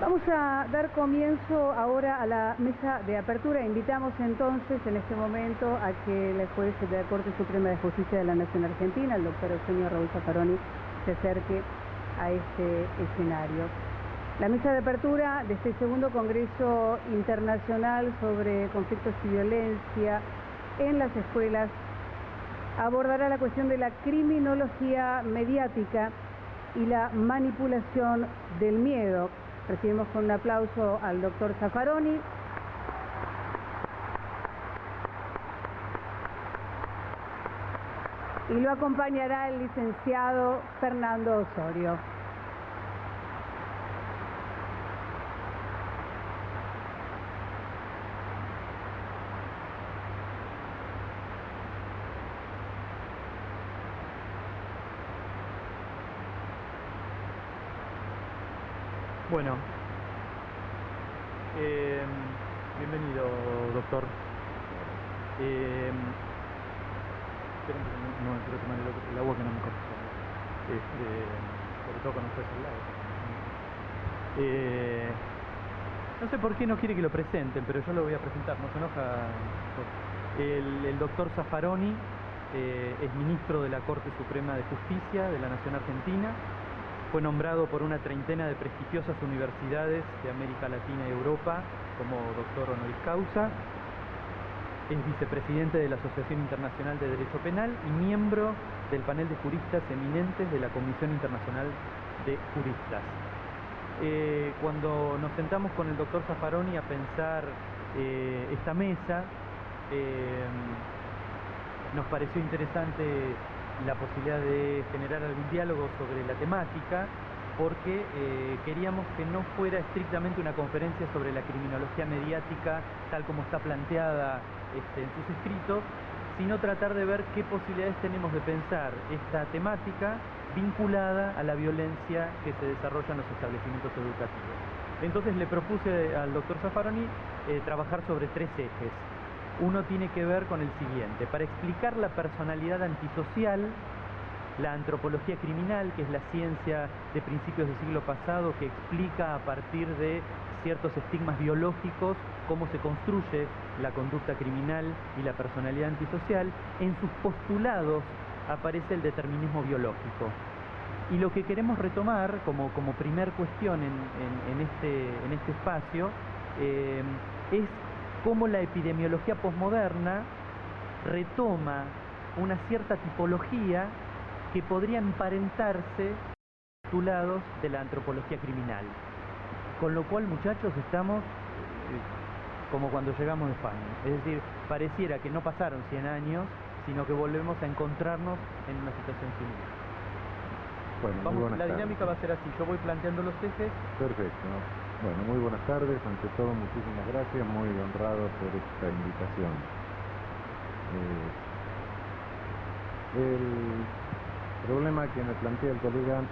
Vamos a dar comienzo ahora a la mesa de apertura. Invitamos entonces en este momento a que el juez de la Corte Suprema de Justicia de la Nación Argentina, el doctor Eugenio Raúl Zaffaroni, se acerque a este escenario. La mesa de apertura de este segundo Congreso Internacional sobre Conflictos y Violencia en las Escuelas abordará la cuestión de la criminología mediática y la manipulación del miedo. Recibimos con un aplauso al doctor Zaffaroni. Y lo acompañará el licenciado Fernando Osorio. Bueno, bienvenido, doctor. Esperen que no quiero tomar el agua que no me corresponde. Sobre todo cuando estás al lado. No sé por qué no quiere que lo presenten, pero yo lo voy a presentar, no se enoja. El doctor Zaffaroni es ministro de la Corte Suprema de Justicia de la Nación Argentina. Fue nombrado por una treintena de prestigiosas universidades de América Latina y Europa como doctor honoris causa. Es vicepresidente de la Asociación Internacional de Derecho Penal y miembro del panel de juristas eminentes de la Comisión Internacional de Juristas. Cuando nos sentamos con el doctor Zaffaroni a pensar esta mesa, nos pareció interesante la posibilidad de generar algún diálogo sobre la temática, porque queríamos que no fuera estrictamente una conferencia sobre la criminología mediática tal como está planteada en sus escritos, sino tratar de ver qué posibilidades tenemos de pensar esta temática vinculada a la violencia que se desarrolla en los establecimientos educativos. Entonces le propuse al doctor Zaffaroni trabajar sobre tres ejes. Uno tiene que ver con el siguiente: para explicar la personalidad antisocial, la antropología criminal, que es la ciencia de principios del siglo pasado que explica a partir de ciertos estigmas biológicos cómo se construye la conducta criminal y la personalidad antisocial. En sus postulados aparece el determinismo biológico. Y lo que queremos retomar como primer cuestión en este espacio es cómo la epidemiología posmoderna retoma una cierta tipología que podría emparentarse con postulados de la antropología criminal. Con lo cual, muchachos, estamos como cuando llegamos de España. Es decir, pareciera que no pasaron 100 años, sino que volvemos a encontrarnos en una situación similar. Bueno, la dinámica va a ser así: yo voy planteando los ejes. Perfecto. Bueno, muy buenas tardes. Ante todo, muchísimas gracias. Muy honrado por esta invitación. El problema que me plantea el colega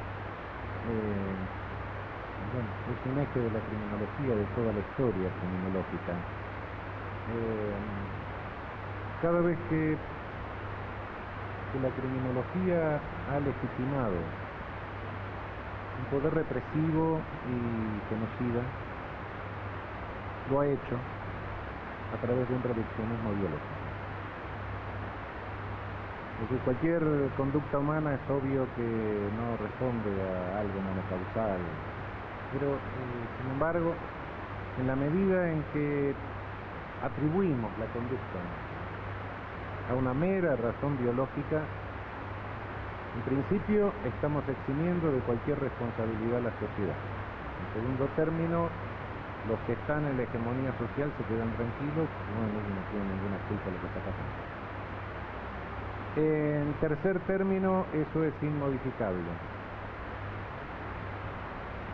es un eje de la criminología, de toda la historia criminológica. Cada vez que la criminología ha legitimado un poder represivo y genocida, lo ha hecho a través de un reduccionismo biológico. Es decir, cualquier conducta humana es obvio que no responde a algo monocausal, pero sin embargo, en la medida en que atribuimos la conducta a una mera razón biológica, en principio estamos eximiendo de cualquier responsabilidad a la sociedad. En segundo término, los que están en la hegemonía social se quedan tranquilos, bueno, ellos no tienen ninguna culpa de lo que está pasando. En tercer término, eso es inmodificable.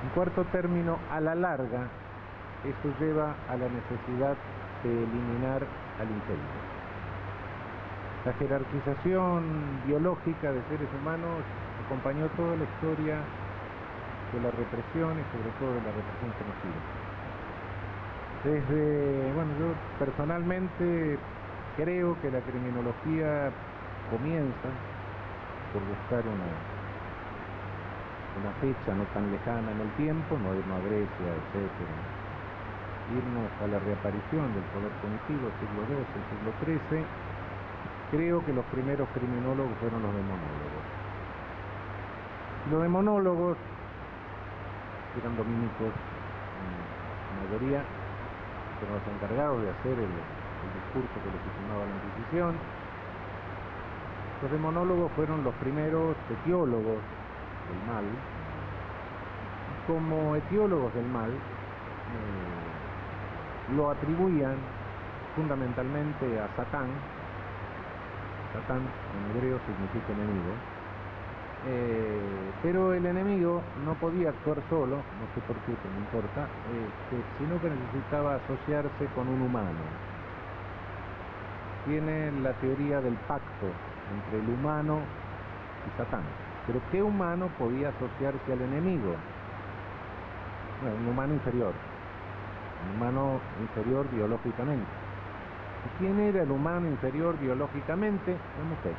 En cuarto término, a la larga, eso lleva a la necesidad de eliminar al infeliz. La jerarquización biológica de seres humanos acompañó toda la historia de la represión y sobre todo de la represión genocida. Yo personalmente creo que la criminología comienza por buscar una fecha no tan lejana en el tiempo, no irnos a Grecia, etcétera, irnos a la reaparición del poder punitivo, siglo XII, siglo XIII, creo que los primeros criminólogos fueron los demonólogos. Los demonólogos eran dominicos, en mayoría, fueron los encargados de hacer el discurso que legitimaba la Inquisición. Los demonólogos fueron los primeros etiólogos del mal. Como etiólogos del mal, lo atribuían fundamentalmente a Satán. Satán en hebreo significa enemigo. Pero el enemigo no podía actuar solo, no sé por qué, pero no importa, sino que necesitaba asociarse con un humano. Tiene la teoría del pacto entre el humano y Satán. Pero ¿qué humano podía asociarse al enemigo? Bueno, un humano inferior biológicamente. ¿Y quién era el humano inferior biológicamente? La mujer.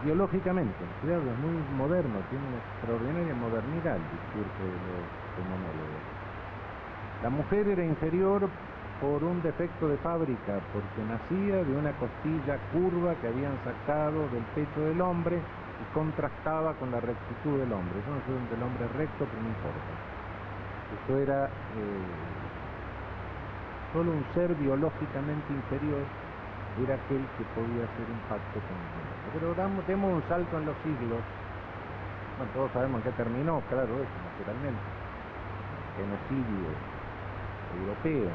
Biológicamente, claro, es muy moderno, tiene una extraordinaria modernidad el discurso de los demonólogos. La mujer era inferior por un defecto de fábrica, porque nacía de una costilla curva que habían sacado del pecho del hombre y contrastaba con la rectitud del hombre. Yo no sé dónde el hombre es recto, pero no importa. Esto era solo un ser biológicamente inferior, era aquel que podía hacer un pacto con el hombre. Pero demos un salto en los siglos. Bueno, todos sabemos en qué terminó, claro, eso, naturalmente. Genocidio europeo.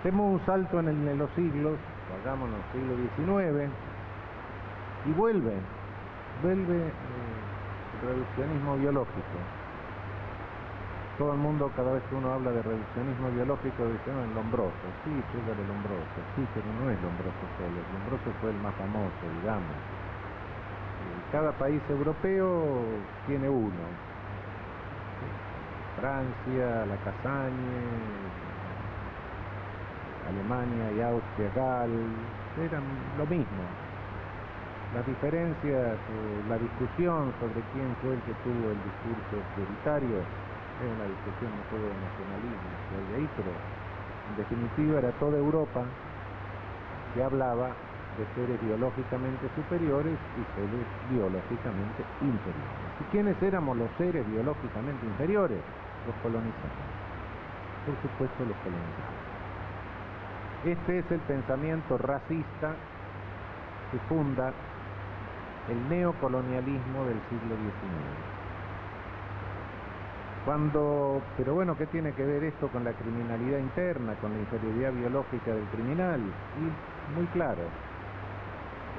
Demos un salto en los siglos, vayámonos al siglo XIX, y vuelve el reduccionismo biológico. Todo el mundo, cada vez que uno habla de reduccionismo biológico, dice, no, el Lombroso. Sí, el Lombroso, sí, pero no es Lombroso solo. El Lombroso fue el más famoso, digamos. Cada país europeo tiene uno. Francia, la Casagne, Alemania y Austria, Gal, eran lo mismo. Las diferencias, la discusión sobre quién fue el que tuvo el discurso prioritario, es una discusión no solo de nacionalismo que hay ahí, pero en definitiva era toda Europa que hablaba de seres biológicamente superiores y seres biológicamente inferiores. ¿Y quiénes éramos los seres biológicamente inferiores? Los colonizados. Por supuesto, los colonizados. Este es el pensamiento racista que funda el neocolonialismo del siglo XIX. Pero bueno, ¿qué tiene que ver esto con la criminalidad interna, con la inferioridad biológica del criminal? Y muy claro,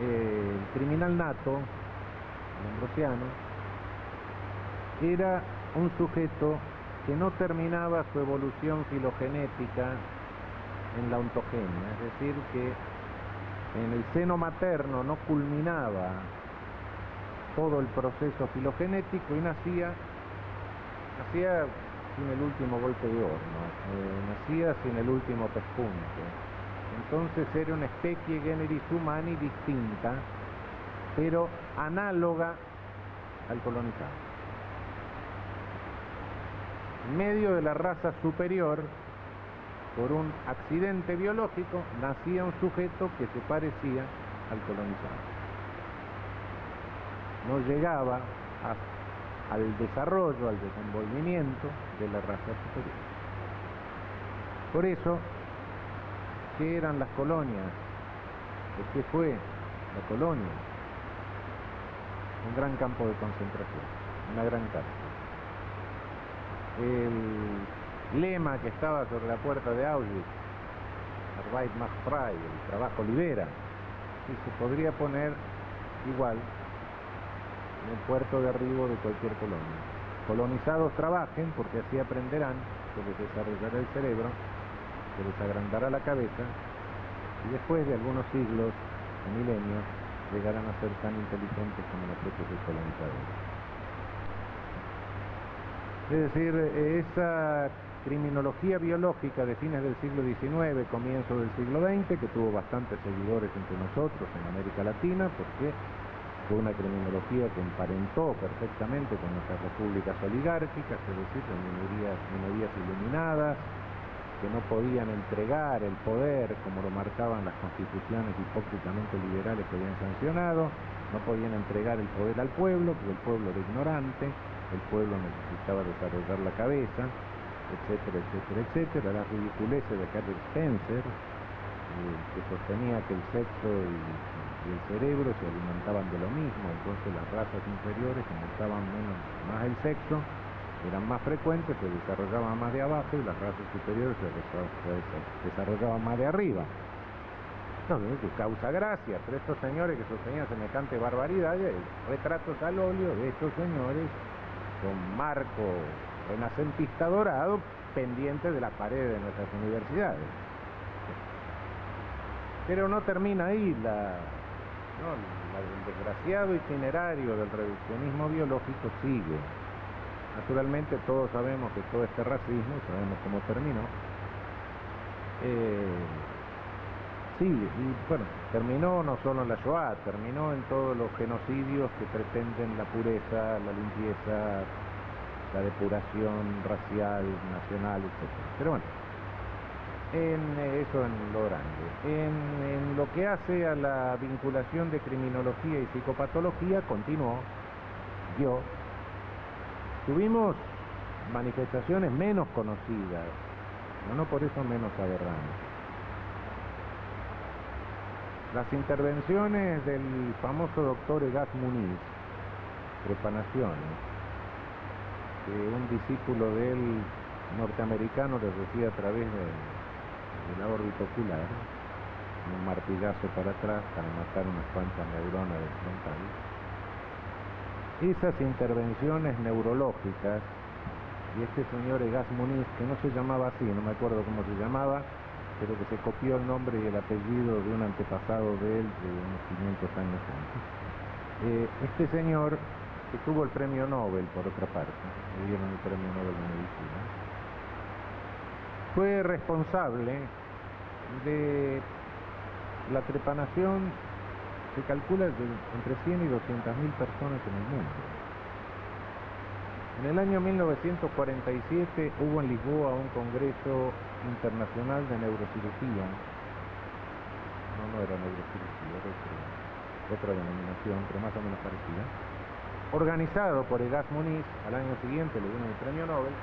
el criminal nato, el ambrosiano, era un sujeto que no terminaba su evolución filogenética en la ontogenia, es decir, que en el seno materno no culminaba todo el proceso filogenético y nacía sin el último golpe de horno, nacía sin el último pespunte. Entonces era una especie generis humani distinta, pero análoga al colonizado. En medio de la raza superior, por un accidente biológico, nacía un sujeto que se parecía al colonizado. No llegaba al desarrollo, al desenvolvimiento de la raza superior. Por eso, ¿qué eran las colonias? ¿Qué fue la colonia? Un gran campo de concentración, una gran cárcel. El lema que estaba sobre la puerta de Auschwitz, Arbeit macht frei, el trabajo libera, y se podría poner igual en el puerto de arribo de cualquier colonia. Colonizados trabajen porque así aprenderán, se les desarrollará el cerebro, se les agrandará la cabeza y después de algunos siglos o milenios llegarán a ser tan inteligentes como los propios colonizadores. Es decir, esa criminología biológica de fines del siglo XIX, comienzo del siglo XX, que tuvo bastantes seguidores entre nosotros en América Latina, porque fue una criminología que emparentó perfectamente con nuestras repúblicas oligárquicas, es decir, con minorías iluminadas, que no podían entregar el poder como lo marcaban las constituciones hipócritamente liberales que habían sancionado, no podían entregar el poder al pueblo, porque el pueblo era ignorante, el pueblo necesitaba desarrollar la cabeza, etcétera, etcétera, etcétera. Las ridiculeces de Herbert Spencer, que sostenía que el sexo y el cerebro se alimentaban de lo mismo, entonces las razas inferiores, como usaban más el sexo, eran más frecuentes, se desarrollaban más de abajo, y las razas superiores se desarrollaban más de arriba. Entonces, que causa gracia, pero estos señores que sostenían semejante barbaridad, retratos al óleo de estos señores con marco renacentista dorado pendiente de las paredes de nuestras universidades. Pero no termina ahí, el desgraciado itinerario del reduccionismo biológico sigue. Naturalmente todos sabemos que todo este racismo, sabemos cómo terminó. Sí, y bueno, terminó no solo en la Shoah, terminó en todos los genocidios que pretenden la pureza, la limpieza, la depuración racial, nacional, etc. Pero bueno, eso en lo grande. En lo que hace a la vinculación de criminología y psicopatología, continuó, tuvimos manifestaciones menos conocidas, pero no por eso menos aberrantes. Las intervenciones del famoso doctor Egas Muniz, trepanaciones, que un discípulo de él, norteamericano, les decía a través de la órbita ocular, un martillazo para atrás para matar unas cuantas neuronas del frontal. Esas intervenciones neurológicas, y este señor Egas Muniz, que no se llamaba así, no me acuerdo cómo se llamaba, pero que se copió el nombre y el apellido de un antepasado de él de unos 500 años antes. Este señor, que tuvo el premio Nobel, por otra parte, le dieron el premio Nobel de Medicina, fue responsable de la trepanación, se calcula de entre 100 y 200.000 personas en el mundo. En el año 1947 hubo en Lisboa un congreso internacional de neurocirugía. No era neurocirugía, era otra denominación, pero más o menos parecida. Organizado por Egas Muniz, al año siguiente le dieron el premio Nobel,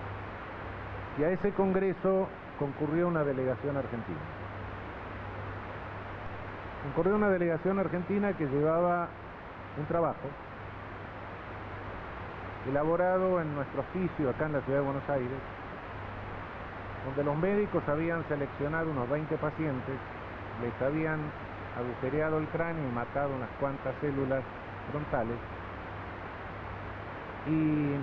y a ese congreso concurrió una delegación argentina. Concurrió una delegación argentina que llevaba un trabajo elaborado en nuestro oficio acá en la ciudad de Buenos Aires, donde los médicos habían seleccionado unos 20 pacientes, les habían agujereado el cráneo y matado unas cuantas células frontales, y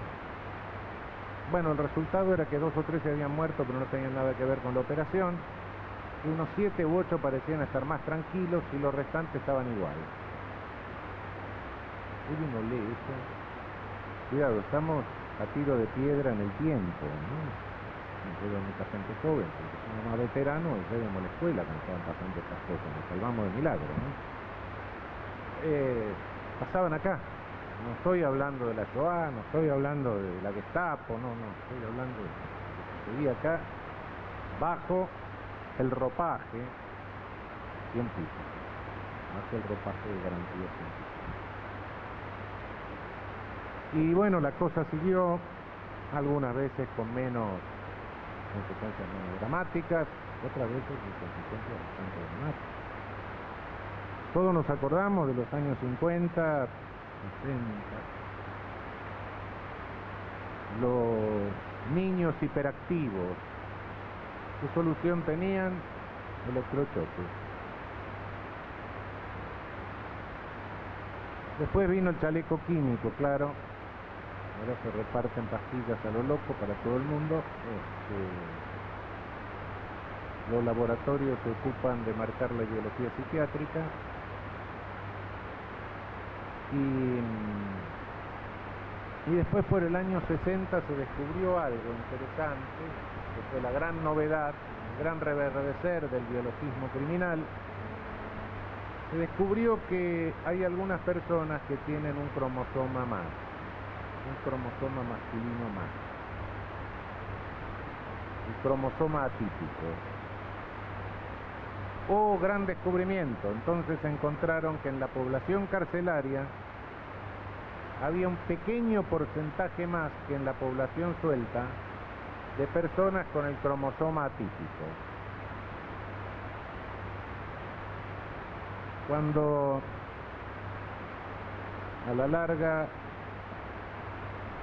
bueno, el resultado era que 2 o 3 se habían muerto, pero no tenían nada que ver con la operación, y unos 7 u 8 parecían estar más tranquilos y los restantes estaban igual. Uno lee eso. Cuidado, estamos a tiro de piedra en el tiempo, ¿no? Veo mucha gente joven, porque somos más veteranos, y veíamos la escuela cuando estaban pasando estas cosas, nos salvamos de milagro, ¿no? Pasaban acá. No estoy hablando de la Shoah, no estoy hablando de la Gestapo, no, estoy hablando de lo que sucedía acá bajo el ropaje científico, bajo el ropaje de garantía científica. Y bueno, la cosa siguió, algunas veces con menos consecuencias menos dramáticas, otras veces con consecuencias bastante dramáticas. Todos nos acordamos de los años 50, 60, los niños hiperactivos, ¿qué solución tenían? Electrochoques. Después vino el chaleco químico, claro. Ahora se reparten pastillas a lo loco para todo el mundo. Los laboratorios se ocupan de marcar la ideología psiquiátrica. Y después, por el año 60, se descubrió algo interesante, que fue la gran novedad, el gran reverdecer del biologismo criminal, se descubrió que hay algunas personas que tienen un cromosoma más, un cromosoma masculino más, el cromosoma atípico. ¡Oh, gran descubrimiento! Entonces encontraron que en la población carcelaria había un pequeño porcentaje más que en la población suelta de personas con el cromosoma atípico. Cuando a la larga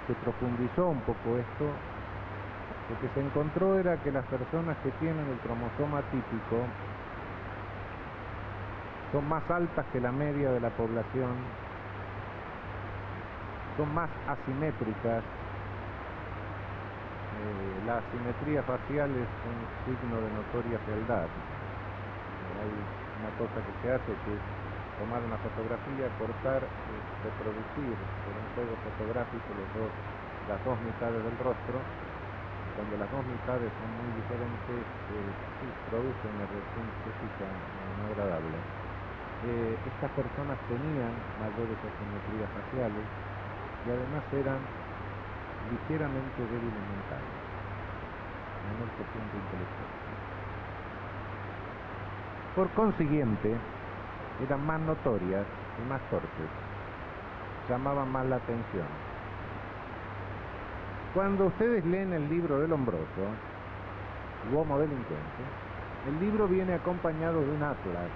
se profundizó un poco esto, lo que se encontró era que las personas que tienen el cromosoma atípico son más altas que la media de la población, son más asimétricas. La asimetría facial es un signo de notoria fealdad. Hay una cosa que se hace, que es tomar una fotografía, cortar, reproducir por un juego fotográfico las dos mitades del rostro. Cuando las dos mitades son muy diferentes, sí, produce una reacción estética no agradable. Estas personas tenían mayores asimetrías faciales y además eran ligeramente débiles mentales, menor cociente intelectual. Por consiguiente, eran más notorias y más torpes, llamaban más la atención. Cuando ustedes leen el libro de Lombroso, Uomo Delinquente, el libro viene acompañado de un atlas.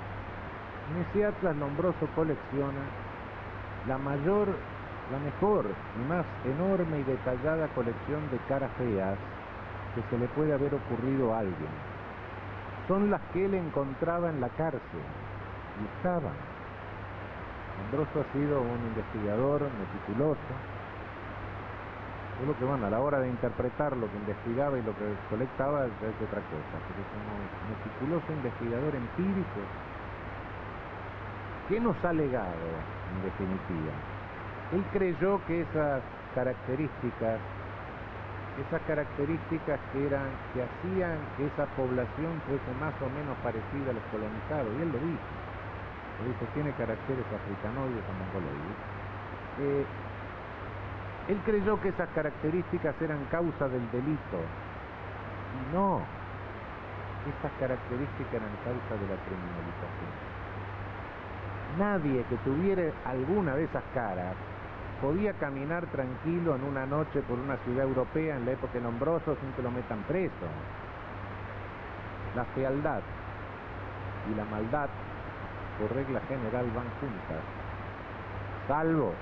En ese atlas Lombroso colecciona la mejor y más enorme y detallada colección de caras feas que se le puede haber ocurrido a alguien. Son las que él encontraba en la cárcel, y estaban. Lombroso ha sido un investigador meticuloso, solo que bueno, a la hora de interpretar lo que investigaba y lo que colectaba ya es otra cosa, pero como meticuloso investigador empírico, ¿qué nos ha legado en definitiva? Él creyó que esas características que hacían que esa población fuese más o menos parecida a los colonizados, y él lo dice, tiene caracteres africanoides o mongoloides. Él creyó que esas características eran causa del delito, y no, esas características eran causa de la criminalización. Nadie que tuviera alguna de esas caras podía caminar tranquilo en una noche por una ciudad europea en la época de Lombroso sin que lo metan preso. La fealdad y la maldad, por regla general, van juntas, salvo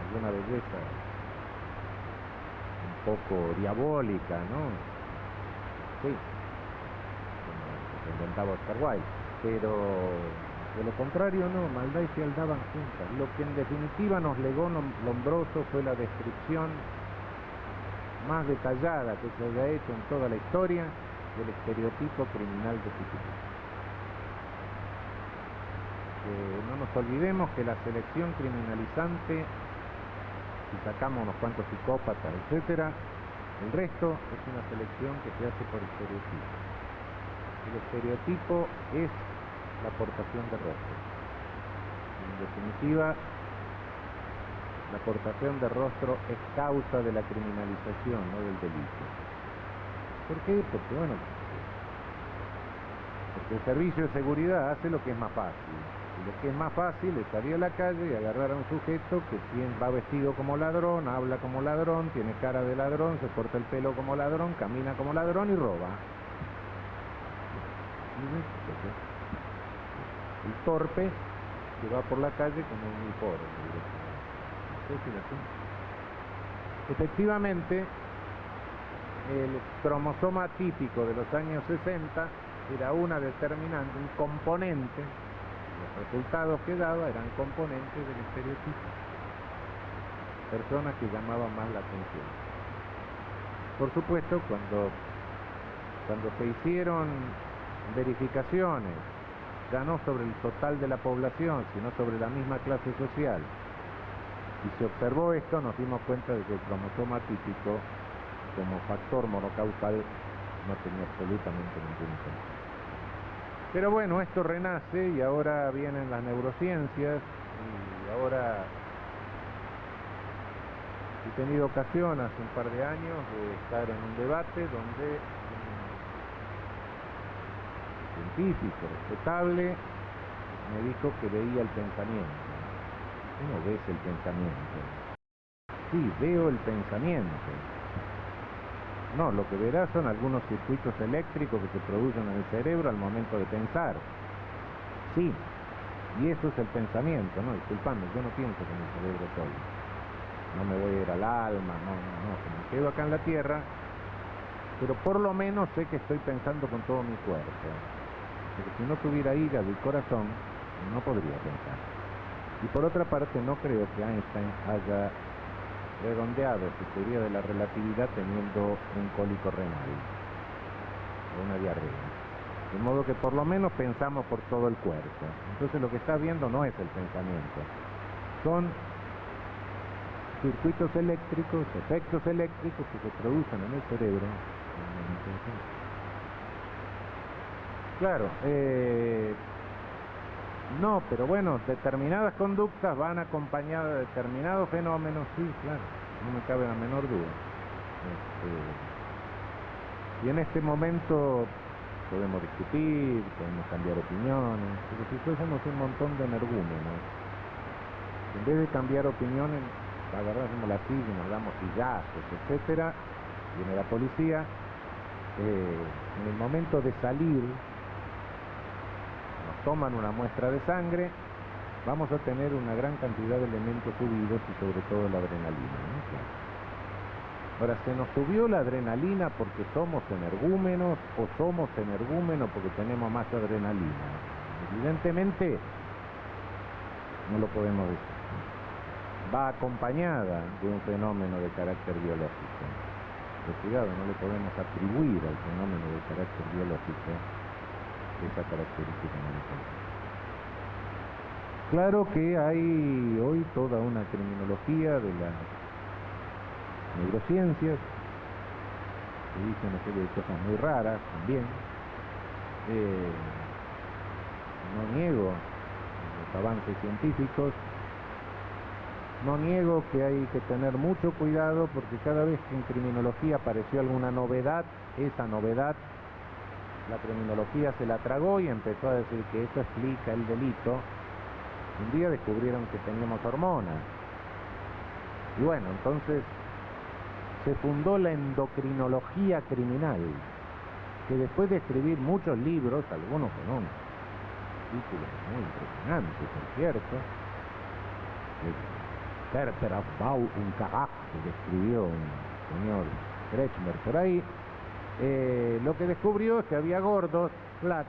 alguna belleza un poco diabólica, ¿no? Sí, como se inventaba Oscar Wilde, pero de lo contrario no, maldad y fealdad van juntas. Lo que en definitiva nos legó Lombroso fue la descripción más detallada que se haya hecho en toda la historia del estereotipo criminal de Titicaca. No nos olvidemos que la selección criminalizante, si sacamos unos cuantos psicópatas, etcétera, el resto es una selección que se hace por estereotipo. El estereotipo es la aportación de rostro. En definitiva, la aportación de rostro es causa de la criminalización, no del delito. ¿Por qué? Porque el servicio de seguridad hace lo que es más fácil. Y lo que es más fácil es salir a la calle y agarrar a un sujeto que va vestido como ladrón, habla como ladrón, tiene cara de ladrón, se corta el pelo como ladrón, camina como ladrón y roba. El torpe que va por la calle como un uniforme. Efectivamente, el cromosoma típico de los años 60 era una determinante, un componente. Los resultados que daba eran componentes del estereotipo. Personas que llamaban más la atención. Por supuesto, cuando se hicieron verificaciones, ya no sobre el total de la población, sino sobre la misma clase social, y se observó esto, nos dimos cuenta de que el cromosoma típico, como factor monocausal, no tenía absolutamente ningún sentido. Pero bueno, esto renace y ahora vienen las neurociencias y ahora he tenido ocasión hace un par de años de estar en un debate donde un científico respetable me dijo que veía el pensamiento. ¿Cómo ves el pensamiento? Sí, veo el pensamiento. No, lo que verás son algunos circuitos eléctricos que se producen en el cerebro al momento de pensar. Sí, y eso es el pensamiento, ¿no? Disculpame, yo no pienso con el cerebro solo. No me voy a ir al alma, no, me quedo acá en la tierra, pero por lo menos sé que estoy pensando con todo mi cuerpo. Porque si no tuviera hígado y corazón, no podría pensar. Y por otra parte, no creo que Einstein haya redondeado su teoría de la relatividad teniendo un cólico renal o una diarrea. De modo que por lo menos pensamos por todo el cuerpo. Entonces lo que está viendo no es el pensamiento, son circuitos eléctricos, efectos eléctricos que se producen en el cerebro. Claro, no, pero bueno, determinadas conductas van acompañadas de determinados fenómenos, sí, claro, no me cabe la menor duda. Y en este momento podemos discutir, podemos cambiar opiniones, pero si fuésemos un montón de energúmenos, en vez de cambiar opiniones, agarramos la silla y nos damos sillazos, etcétera, viene la policía, en el momento de salir, nos toman una muestra de sangre, vamos a tener una gran cantidad de elementos subidos y sobre todo la adrenalina, ¿no? Claro. Ahora, ¿se nos subió la adrenalina porque somos energúmenos o somos energúmenos porque tenemos más adrenalina? Evidentemente, no lo podemos decir. Va acompañada de un fenómeno de carácter biológico. Pero cuidado, no le podemos atribuir al fenómeno de carácter biológico esa característica molecular. Claro que hay hoy toda una criminología de las neurociencias que dice una serie de cosas muy raras también. No niego los avances científicos, no niego que hay que tener mucho cuidado porque cada vez que en criminología apareció alguna novedad, esa novedad la criminología se la tragó y empezó a decir que eso explica el delito. Un día descubrieron que teníamos hormonas y bueno, entonces se fundó la endocrinología criminal, que después de escribir muchos libros, algunos con unos títulos muy impresionantes, por cierto, Werther auf Bau und Charakter, que escribió un señor Kretschmer por ahí, lo que descubrió es que había gordos,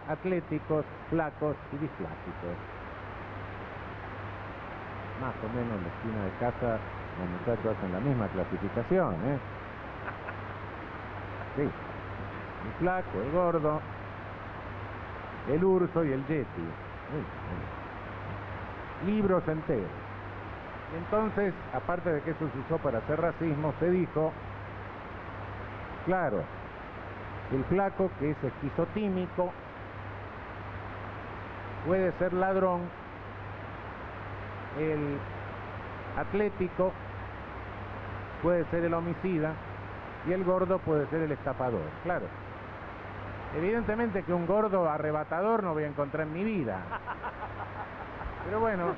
atléticos, flacos y displásicos. Más o menos en la esquina de casa los muchachos hacen la misma clasificación, ¿eh? Sí, el flaco, el gordo, el urso y el yeti. Libros enteros. Y entonces, aparte de que eso se usó para hacer racismo, se dijo, claro, el flaco que es esquizotímico puede ser ladrón, el atlético puede ser el homicida y el gordo puede ser el estafador. Claro, evidentemente que un gordo arrebatador no voy a encontrar en mi vida, pero bueno,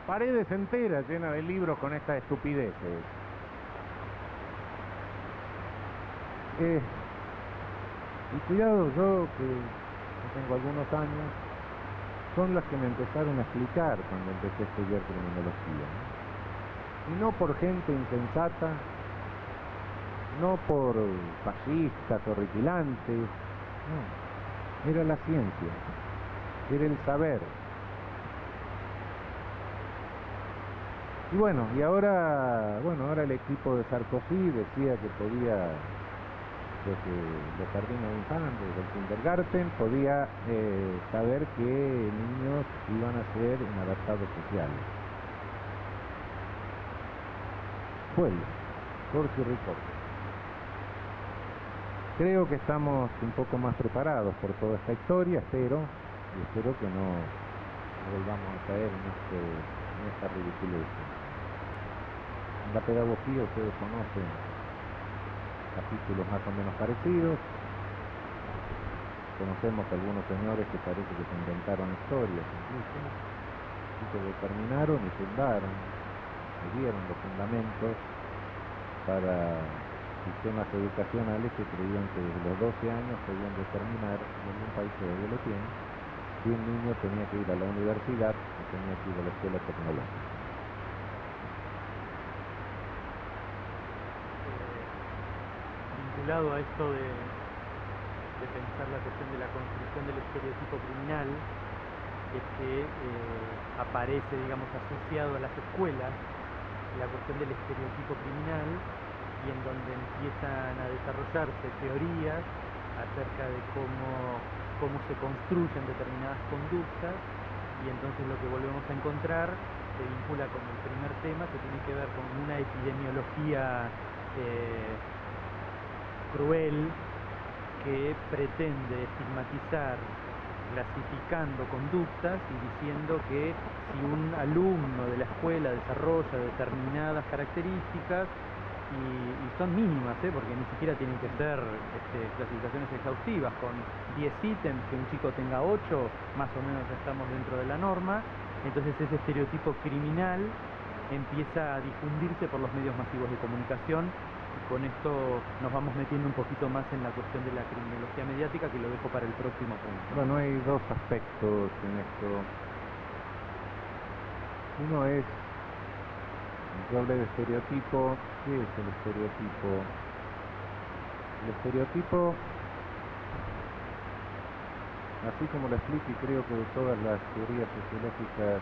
paredes enteras llenas de libros con estas estupideces. Y cuidado, yo que tengo algunos años, son las que me empezaron a explicar cuando empecé a estudiar criminología, ¿no? Y no por gente insensata, no por fascistas horripilantes, no, era la ciencia, era el saber. Y bueno, ahora el equipo de Sarkozy decía que podía, desde los jardines de infantes, del kindergarten, podía saber qué niños iban a ser inadaptados sociales. Fue Corsi Ricordo. Creo que estamos un poco más preparados por toda esta historia, espero que no volvamos a caer en esta ridiculez. En la pedagogía ustedes conocen capítulos más o menos parecidos. Conocemos algunos señores que parece que se inventaron historias incluso, y que determinaron y fundaron, y dieron los fundamentos para sistemas educacionales que creían que desde los 12 años podían determinar en un país que hoy lo tiene si un niño tenía que ir a la universidad o tenía que ir a la escuela tecnológica. Vinculado a esto de pensar la cuestión de la construcción del estereotipo criminal, es que aparece, digamos, asociado a las escuelas la cuestión del estereotipo criminal, y en donde empiezan a desarrollarse teorías acerca de cómo se construyen determinadas conductas, y entonces lo que volvemos a encontrar se vincula con el primer tema, que tiene que ver con una epidemiología cruel que pretende estigmatizar clasificando conductas y diciendo que si un alumno de la escuela desarrolla determinadas características, y son mínimas, porque ni siquiera tienen que ser clasificaciones exhaustivas, con 10 ítems, que un chico tenga 8, más o menos estamos dentro de la norma. Entonces ese estereotipo criminal empieza a difundirse por los medios masivos de comunicación, y con esto nos vamos metiendo un poquito más en la cuestión de la criminología mediática, que lo dejo para el próximo punto. Bueno, hay dos aspectos en esto. Uno es, yo hablé de estereotipo. ¿Qué es el estereotipo? El estereotipo, así como lo explico, y creo que de todas las teorías sociológicas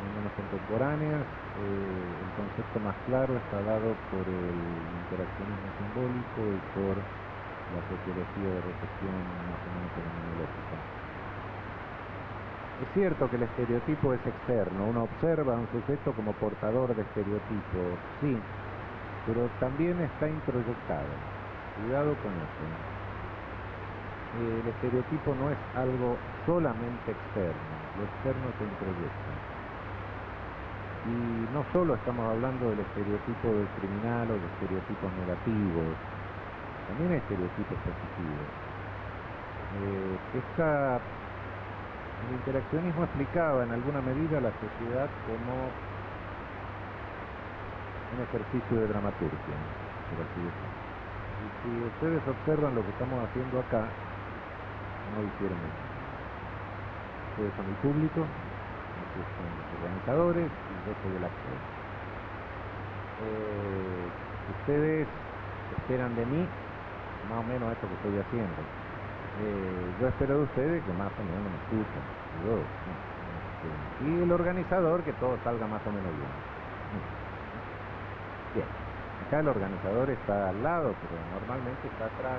menos contemporáneas, el concepto más claro está dado por el interaccionismo simbólico y por la sociología de recepción más o menos fenomenológica. Es cierto que el estereotipo es externo, uno observa a un sujeto como portador de estereotipo, sí, pero también está introyectado. Cuidado con eso. El estereotipo no es algo solamente externo, lo externo se introyecta. Y no solo estamos hablando del estereotipo del criminal o de estereotipos negativos, también hay estereotipos positivos. El interaccionismo explicaba en alguna medida la sociedad como un ejercicio de dramaturgia, por así decirlo. Y si ustedes observan lo que estamos haciendo acá, no hicieron eso. Ustedes son el público, ustedes son los organizadores y yo soy el actor. Ustedes esperan de mí más o menos esto que estoy haciendo. Yo espero de ustedes que más o menos me escuchen. Y el organizador que todo salga más o menos bien. Bien, acá el organizador está al lado, pero normalmente está atrás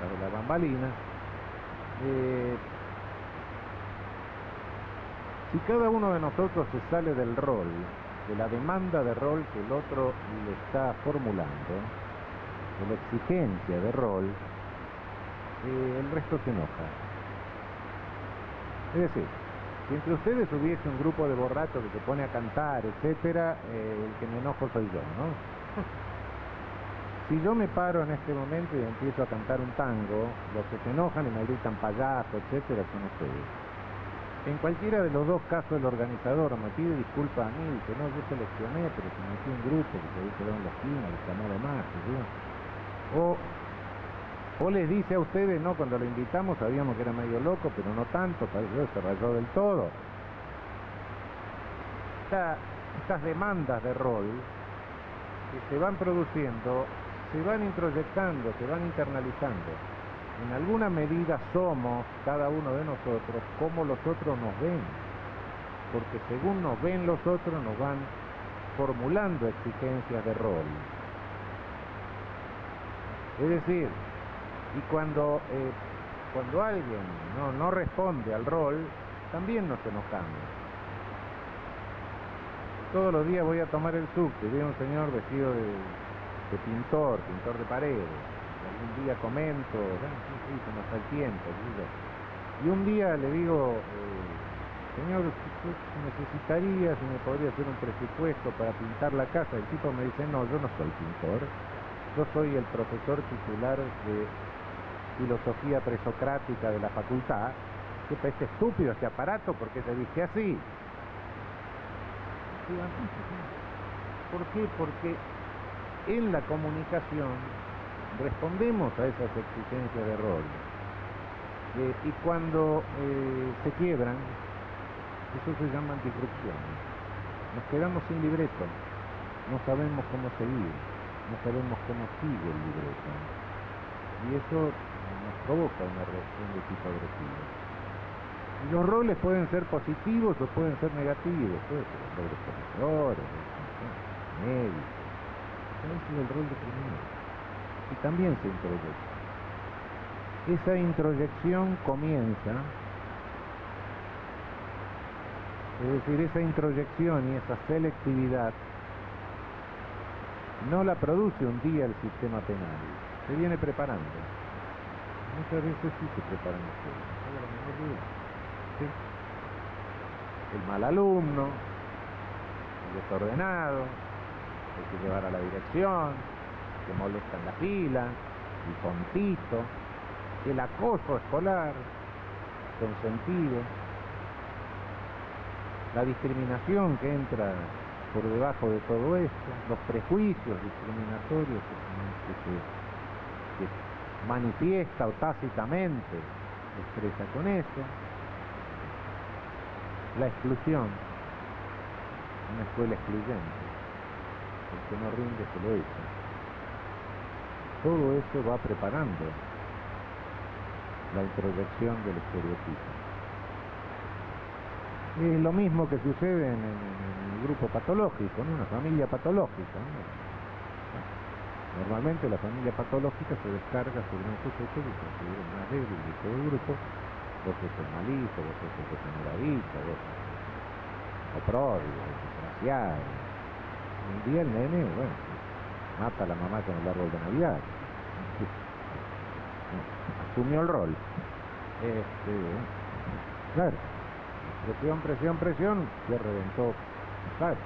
de la bambalina. Si cada uno de nosotros se sale del rol, de la demanda de rol que el otro le está formulando, de la exigencia de rol, el resto se enoja. Es decir, si entre ustedes hubiese un grupo de borrachos que se pone a cantar, etcétera, el que me enojo soy yo, ¿no? Si yo me paro en este momento y empiezo a cantar un tango, los que se enojan y me gritan payaso, etcétera, son ustedes. En cualquiera de los dos casos el organizador me pide disculpas a mí, dice, no, yo seleccioné, pero se metí un grupo que se había quedado en la esquina, que llamó de más, o les dice a ustedes, no, cuando lo invitamos sabíamos que era medio loco, pero no tanto, se rayó del todo. Estas demandas de rol que se van produciendo, se van introyectando, se van internalizando. En alguna medida somos, cada uno de nosotros, como los otros nos ven, porque según nos ven los otros, nos van formulando exigencias de rol. Es decir, y cuando alguien no responde al rol, también nos enojamos. Todos los días voy a tomar el subte, veo un señor vestido de pintor de paredes. Algún día comento, bueno, sí, como está el tiempo. Y un día le digo, señor, necesitaría, si me podría hacer un presupuesto para pintar la casa. El tipo me dice, no, yo no soy pintor, yo soy el profesor titular de filosofía presocrática de la facultad. ¿Qué parece estúpido este aparato? ¿Por qué te dije así? ¿Por qué? Porque en la comunicación respondemos a esas exigencias de rol. Y cuando se quiebran, eso se llaman disrupciones. Nos quedamos sin libreto, no sabemos cómo seguir, no sabemos cómo sigue el libreto. Y eso nos provoca una reacción de tipo agresivo. Y los roles pueden ser positivos o pueden ser negativos, puede ser el rol de profesor, médico. Ese es el rol de criminal. Y también se introyecta. Esa introyección comienza, es decir, esa introyección y esa selectividad no la produce un día el sistema penal, se viene preparando. Muchas veces sí se preparan ustedes, no tengo la menor duda. ¿Sí? El mal alumno, el desordenado, el que llevar a la dirección, que molesta en la fila, el tontito, el acoso escolar, consentido, la discriminación que entra por debajo de todo esto, los prejuicios discriminatorios que manifiesta o tácitamente expresa con eso, la exclusión, una escuela excluyente, el que no rinde se lo echa. Todo eso va preparando la introyección del estereotipo. Es lo mismo que sucede en el grupo patológico, ¿no? Una familia patológica, ¿no? Normalmente la familia patológica se descarga sobre un sujeto que se considera el más débil de todo el grupo. Vos sos el malito, vos sos el que se moradito, vos sos el pródigo, el desgraciado. Un día el nene, bueno, mata a la mamá con el árbol de Navidad. Asumió el rol. Claro, presión, se reventó. Claro.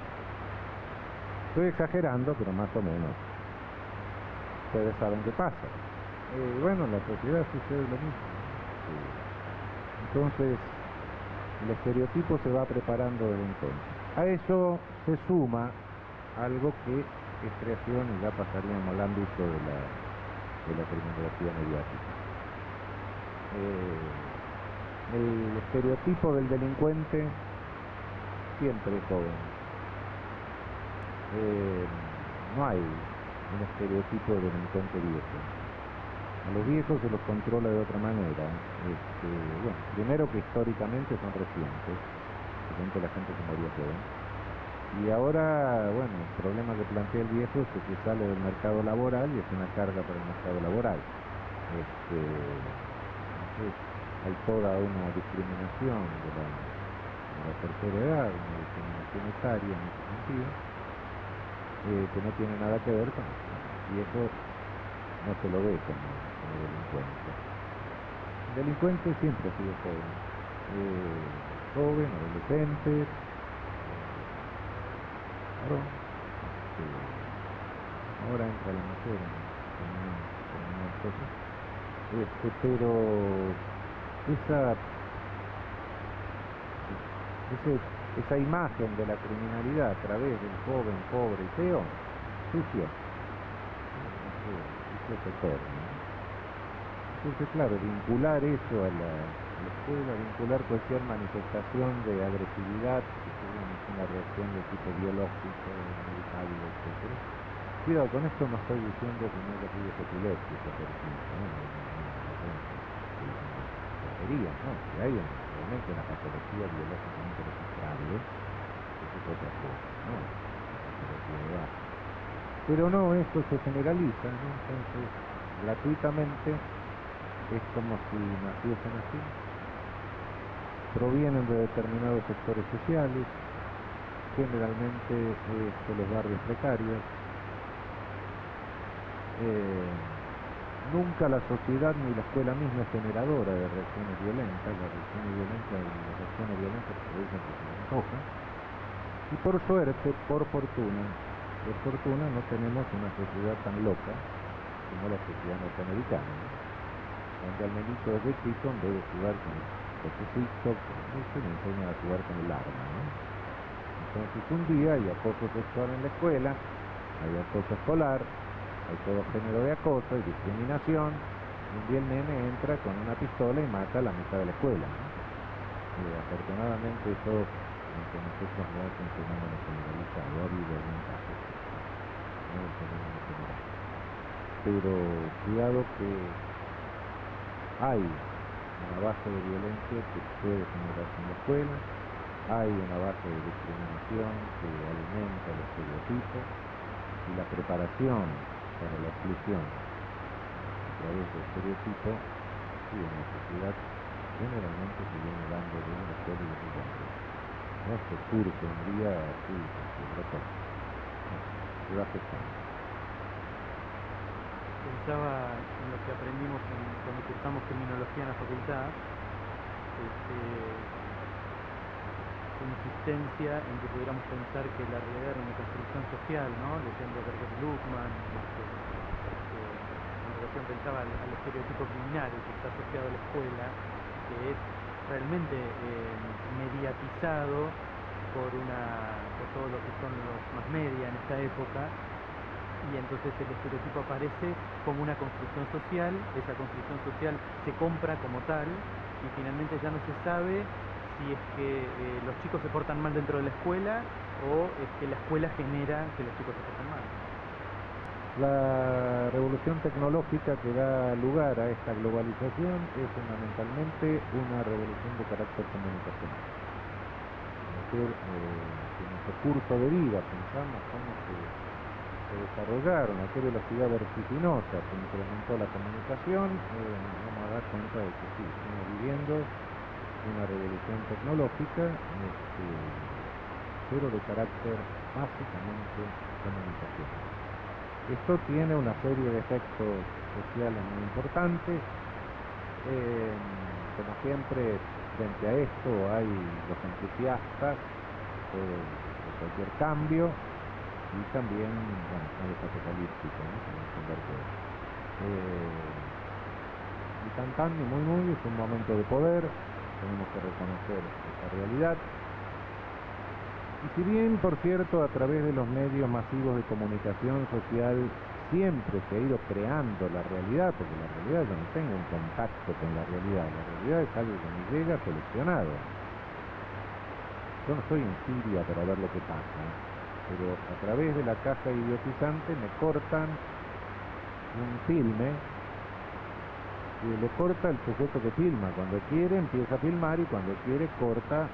Estoy exagerando, pero más o menos. Ustedes saben qué pasa. Bueno, en la sociedad sucede lo mismo. Entonces, el estereotipo se va preparando desde entonces. A eso se suma algo que es creación y ya pasaríamos al ámbito de la criminología mediática. El estereotipo del delincuente siempre es joven. No hay un estereotipo de delincuente viejo. A los viejos se los controla de otra manera. Bueno, primero que históricamente son recientes, la gente se moría joven. Y ahora, bueno, el problema que plantea el viejo es que sale del mercado laboral y es una carga para el mercado laboral. Entonces, hay toda una discriminación de la tercera edad, una discriminación etaria en ese sentido, que no tiene nada que ver con eso. Y eso no se lo ve como delincuente. El delincuente siempre ha sido joven, adolescente, varón. Ahora entra la mujer en determinadas cosas. Pero esa imagen de la criminalidad a través del joven, pobre y feo, sucio, eso es eterno. Entonces, claro, vincular eso a la escuela, vincular cualquier manifestación de agresividad, que es una reacción de tipo biológico, inevitable, etc. Cuidado, con esto no estoy diciendo que no haya pibes epilépticos, por ejemplo, ¿no? No, si hay realmente una patología biológicamente registrable, eso es otra cosa, ¿no? La patología de base. Pero no, esto se generaliza, ¿no? Entonces, gratuitamente, es como si naciesen así, provienen de determinados sectores sociales, generalmente es de los barrios precarios. Nunca la sociedad ni la escuela misma es generadora de reacciones violentas. Las reacciones violentas se producen porque se les antoja. Y por suerte, por fortuna, no tenemos una sociedad tan loca como la sociedad norteamericana, ¿no? Donde al menito desde chico, en vez de jugar con el cochecito, se le enseña a jugar con el arma, ¿no? Entonces un día hay acoso sexual en la escuela, hay acoso escolar, hay todo género de acoso y discriminación, y un día el nene entra con una pistola y mata a la mitad de la escuela, ¿no? Afortunadamente eso entre nosotros no es un fenómeno generalizado, ha habido algún caso, no es un fenómeno general. Pero cuidado que hay una base de violencia que puede generarse en la escuela, hay una base de discriminación que alimenta el estereotipo y la preparación para la exclusión a través del estereotipo y en la sociedad generalmente se viene dando desde la escuela y desde el barrio. No se surge un día así, se brotó, no, se va gestando. Pensaba en lo que aprendimos cuando cursamos criminología en la facultad, su insistencia en que pudiéramos pensar que la realidad era una construcción social, ¿no? Leyendo Herbert Luckmann, en relación pensaba al estereotipo criminal que está asociado a la escuela, que es realmente mediatizado por todo lo que son los más media en esta época, y entonces el estereotipo aparece como una construcción social, esa construcción social se compra como tal, y finalmente ya no se sabe si es que los chicos se portan mal dentro de la escuela o es que la escuela genera que los chicos se porten mal. La revolución tecnológica que da lugar a esta globalización es fundamentalmente una revolución de carácter comunicacional. Es decir, en nuestro curso de vida pensamos cómo se desarrollaron, a qué velocidad vertiginosa se incrementó la comunicación, vamos a dar cuenta de que sí, estamos viviendo una revolución tecnológica, pero de carácter básicamente comunicacional. Esto tiene una serie de efectos sociales muy importantes. Como siempre, frente a esto hay los entusiastas de cualquier cambio y también, bueno, hay los apocalípticos, ¿no? Como Humberto. Y tan y muy es un momento de poder, tenemos que reconocer esa realidad. Y si bien, por cierto, a través de los medios masivos de comunicación social siempre se ha ido creando la realidad, porque la realidad yo no tengo un contacto con la realidad es algo que me llega seleccionado. Yo no estoy en Siria para ver lo que pasa, pero a través de la caja idiotizante me cortan un filme y le corta el sujeto que filma. Cuando quiere empieza a filmar y cuando quiere corta.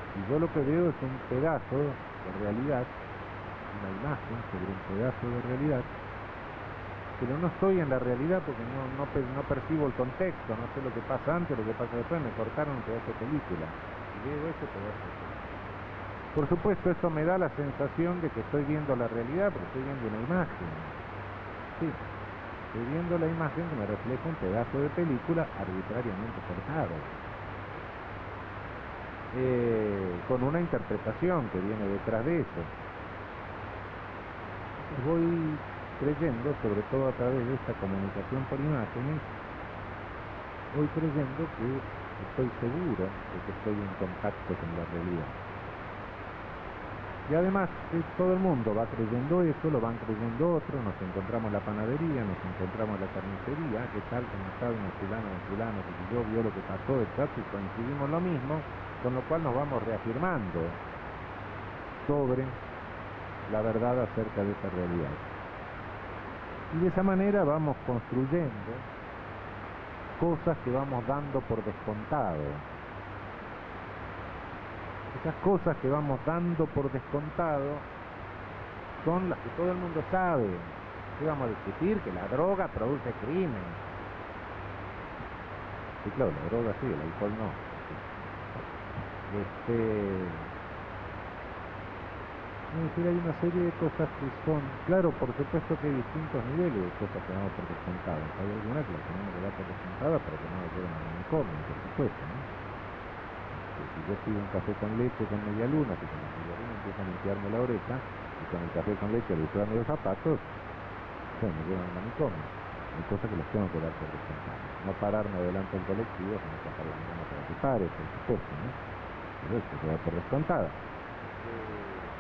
Y yo lo que veo es un pedazo de realidad, una imagen sobre un pedazo de realidad, pero no estoy en la realidad porque no percibo el contexto, no sé lo que pasa antes, lo que pasa después, me cortaron un pedazo de película y veo ese pedazo de película. Por supuesto, eso me da la sensación de que estoy viendo la realidad, pero estoy viendo una imagen. Sí, estoy viendo la imagen que me refleja un pedazo de película arbitrariamente cortado. Con una interpretación que viene detrás de eso. Voy creyendo, sobre todo a través de esta comunicación por imágenes, voy creyendo que estoy seguro de que estoy en contacto con la realidad. Y además todo el mundo va creyendo eso, lo van creyendo otros, nos encontramos en la panadería, nos encontramos en la carnicería, ¿qué tal? ¿Cómo está? Una fulano, que yo vio lo que pasó, etc. Y coincidimos lo mismo, con lo cual nos vamos reafirmando sobre la verdad acerca de esa realidad. Y de esa manera vamos construyendo cosas que vamos dando por descontado. Esas cosas que vamos dando por descontado son las que todo el mundo sabe. ¿Qué vamos a discutir? Que la droga produce crimen. Sí, claro, la droga sí, el alcohol no. Es decir, hay una serie de cosas que son, claro, por supuesto que hay distintos niveles de cosas que damos por descontadas. Hay algunas que las tenemos que dar por descontadas para que no nos lleven al manicomio, por supuesto, ¿no? Si yo pido un café con leche con media luna, que con la media luna empieza a limpiarme la oreja, y con el café con leche al usarme los zapatos, me llevan al manicomio. Hay cosas que las tengo que dar por descontadas. No pararme adelante del colectivo, sino sacar la mano para que pare, por supuesto, ¿no? Pero eso se da por descontada.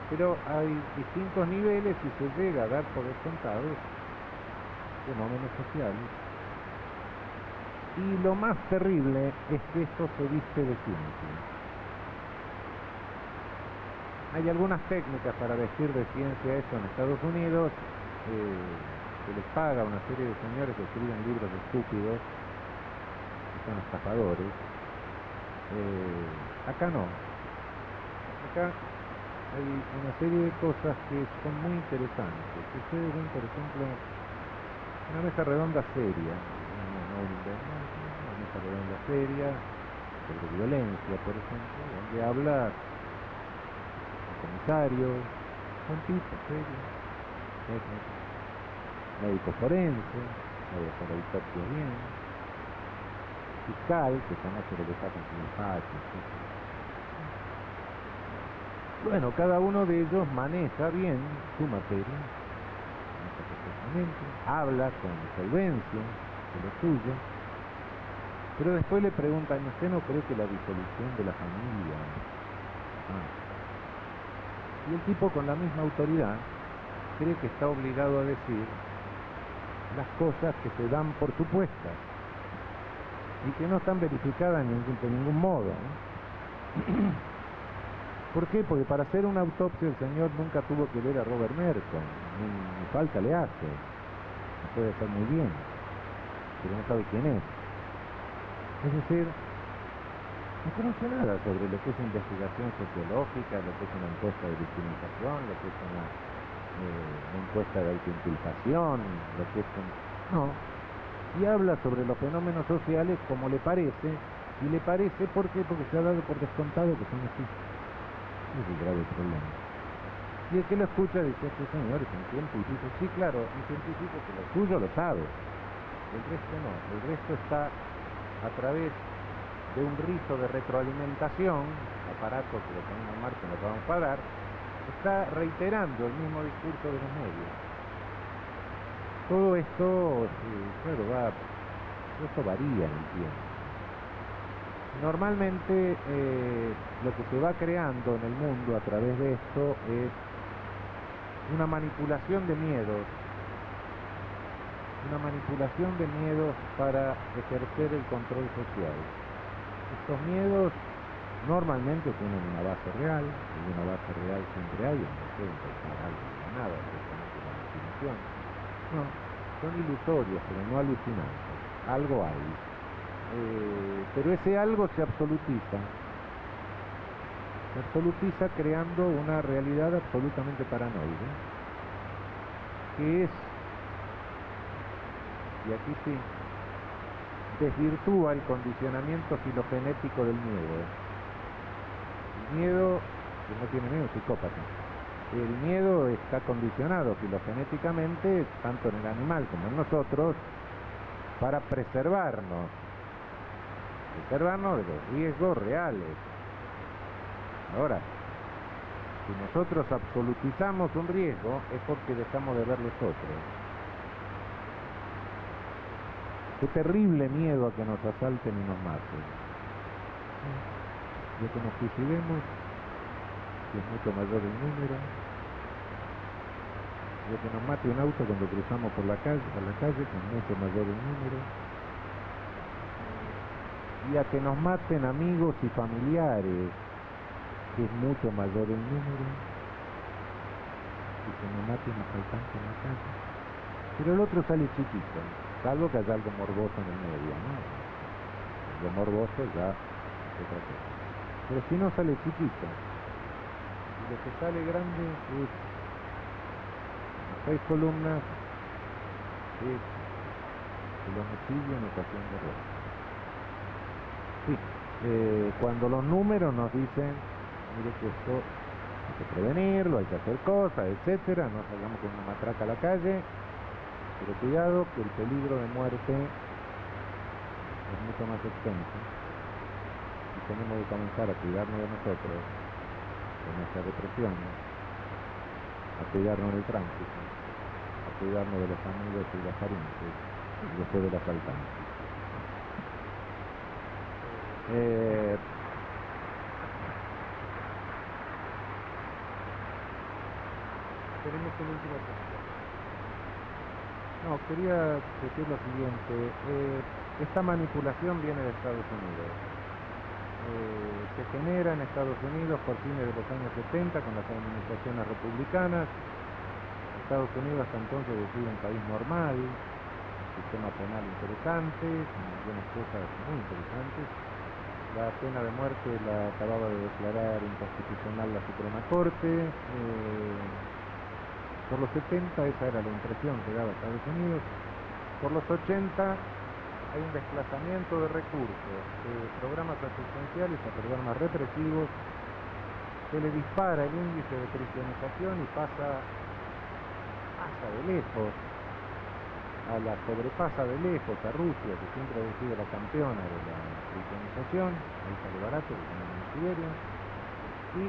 Pero hay distintos niveles y se llega a dar por descontados fenómenos sociales. Y lo más terrible es que esto se viste de ciencia. Hay algunas técnicas para vestir de ciencia eso en Estados Unidos, que les paga una serie de señores que escriben libros estúpidos, que son estafadores. Acá no. Acá hay una serie de cosas que son muy interesantes. Ustedes ven, por ejemplo, una mesa redonda seria, una mesa redonda seria sobre violencia, por ejemplo, donde habla el comisario, son tipos serios, técnicos, médico forense, sabe hacer autopsia bien, fiscal, que conoce lo que pasa en su despacho, etc. Bueno, cada uno de ellos maneja bien su materia, maneja perfectamente, habla con solvencia de lo suyo, pero después le preguntan, ¿usted no cree que la disolución de la familia? Y el tipo con la misma autoridad cree que está obligado a decir las cosas que se dan por supuestas y que no están verificadas de ningún modo, ¿no? ¿Por qué? Porque para hacer una autopsia el señor nunca tuvo que ver a Robert Merton, ni falta le hace, lo puede hacer muy bien, pero no sabe quién es. Es decir, no conoce nada sobre lo que es investigación sociológica, lo que es una encuesta de victimización, lo que es una encuesta de autoinculpación, lo que es no. Y habla sobre los fenómenos sociales como le parece, y le parece, ¿por qué? Porque se ha dado por descontado que son así. Es el grave problema. Y el que lo escucha dice, este señor es un científico. Sí, claro, un científico que lo suyo lo sabe. El resto no. El resto está a través de un rizo de retroalimentación, aparato que lo ponemos en marcha, lo acabamos de pagar, está reiterando el mismo discurso de los medios. Todo esto, claro, esto varía en el tiempo. Normalmente lo que se va creando en el mundo a través de esto es una manipulación de miedos, para ejercer el control social. Estos miedos normalmente tienen una base real, y una base real siempre hay, no sé, inventar algo de la nada, directamente la imaginación. No, son ilusorios, pero no alucinantes. Algo hay. Pero ese algo se absolutiza creando una realidad absolutamente paranoide, que es, y aquí sí, desvirtúa el condicionamiento filogenético del miedo. El miedo, que no tiene miedo, es psicópata. El miedo está condicionado filogenéticamente, tanto en el animal como en nosotros, para preservarnos de los riesgos reales. Ahora, si nosotros absolutizamos un riesgo, es porque dejamos de ver los otros. Qué terrible miedo a que nos asalten y nos maten. Y a que nos suicidemos, que es mucho mayor el número. Y a que nos mate un auto cuando cruzamos por la calle, que es mucho mayor el número. Y a que nos maten amigos y familiares, que es mucho mayor el número. Y que nos mate un asaltante en la calle. Pero el otro sale chiquito, salvo que haya algo morboso en el medio, ¿no? Lo morboso ya es otra cosa. Pero si no, sale chiquito. Y lo que sale grande es, en 6 columnas, es el homicidio en ocasión de robo. Sí, cuando los números nos dicen, mire que esto Hay que prevenirlo, hay que hacer cosas, etcétera. No salgamos con una matraca a la calle, pero cuidado que el peligro de muerte es mucho más extenso y tenemos que comenzar a cuidarnos de nosotros, de nuestras depresiones, a cuidarnos del tránsito, a cuidarnos de los amigos y las parientes después del asaltante. Tenemos un último punto. No, quería decir lo siguiente. Esta manipulación viene de Estados Unidos. Se genera en Estados Unidos por fines de los años 70 con las administraciones republicanas. Estados Unidos hasta entonces decía un país normal, un sistema penal interesante, con algunas cosas muy interesantes. La pena de muerte la acababa de declarar inconstitucional la Suprema Corte. Por los 70 esa era la impresión que daba Estados Unidos. Por los 80 hay un desplazamiento de recursos de programas asistenciales a programas represivos. Se le dispara el índice de cristianización y pasa de lejos, sobrepasa de lejos a Rusia, que siempre ha sido la campeona de la cristianización. Ahí sale barato, lo tenemos en Siberia. Y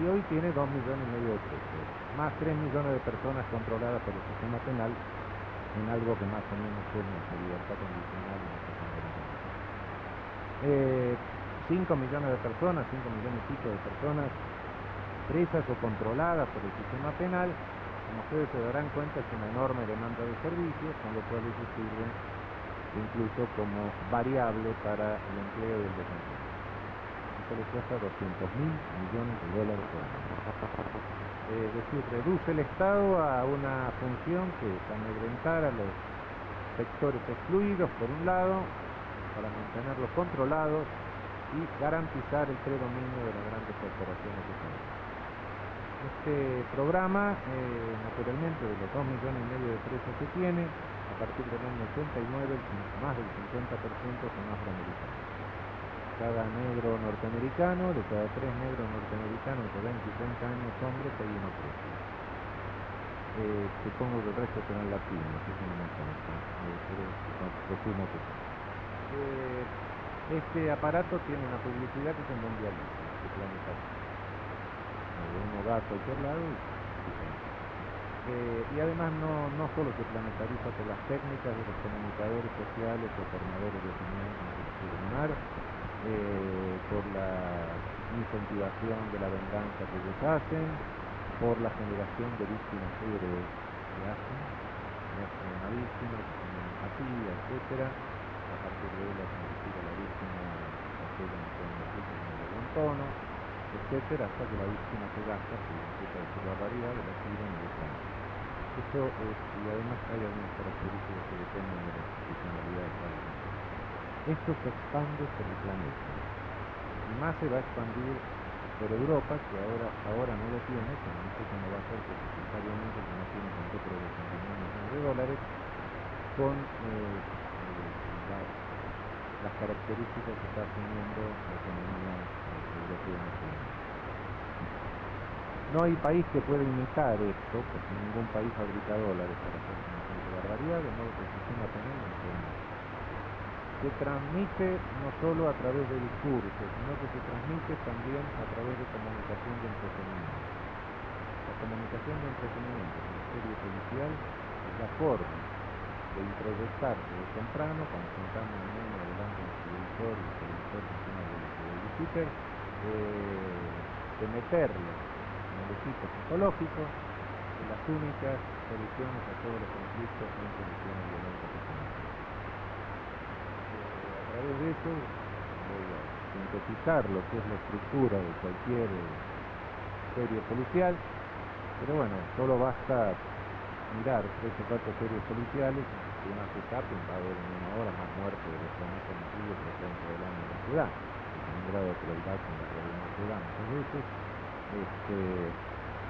hoy tiene 2,5 millones de presos, más 3 millones de personas controladas por el sistema penal, en algo que más o menos es nuestra libertad condicional y nuestra condena condicional. 5 millones de personas, 5 millones y pico de personas presas o controladas por el sistema penal. Como ustedes se darán cuenta, es una enorme demanda de servicios, con lo cual eso sirve incluso como variable para el empleo y el desempleo. Esto le cuesta 200.000 millones de dólares por año. Es decir, reduce el Estado a una función que es amedrentar a los sectores excluidos, por un lado, para mantenerlos controlados y garantizar el predominio de las grandes corporaciones económicas. Este programa, naturalmente, de los 2,5 millones de presos que tiene, a partir del año 89, más del 50% son afroamericanos. Cada negro norteamericano, de cada 3 negros norteamericanos entre 20 y 30 años hombres, hay uno preso. Supongo que el resto serán latinos, eso no me consta, pero presumo que sí. Este aparato tiene una publicidad que se mundializa, que planetariza. Uno va a cualquier lado y además no solo se planetariza por las técnicas de los comunicadores sociales o formadores de opinión, como se les quiere llamar, por la incentivación de la venganza que ellos hacen, por la generación de víctimas héroes que hacen una víctima, que tiene empatía, etcétera. A partir de él hacen decir a la víctima aquella en tono de buen tono, etcétera, hasta que la víctima se gasta, se empieza a decir barbaridades, la tiran y dejan. Eso es, y además hay algunas características que dependen de la institucionalidad de cada uno. Esto se expande por el planeta y más se va a expandir por Europa, que ahora no lo tiene, pero no sé cómo va a ser, porque necesariamente no tiene tampoco los 2,5 millones de dólares, con las características que está asumiendo la economía europea en este momento. No hay país que pueda imitar esto, porque ningún país fabrica dólares para hacer semejante barbaridad, de modo que el sistema penal no lo puede imitar. Se transmite no solo a través de discursos, sino que se transmite también a través de comunicación de entretenimiento. La comunicación de entretenimiento, la serie policial, es la forma de introyectarse de temprano, cuando sentamos a un niño delante del televisor y el televisor funciona de babysitter, de meterlo en el equipo psicológico, que las únicas soluciones a todos los conflictos son soluciones violentas y punitivas. A través de eso voy a sintetizar lo que es la estructura de cualquier serie policial, pero bueno, solo basta mirar 3 o 4 series policiales, si uno hace zapping va a haber en una hora más muertes de los que no homicidios que ocurren todo el año en la ciudad, porque hay un grado de crueldad con la que no se da muchas veces,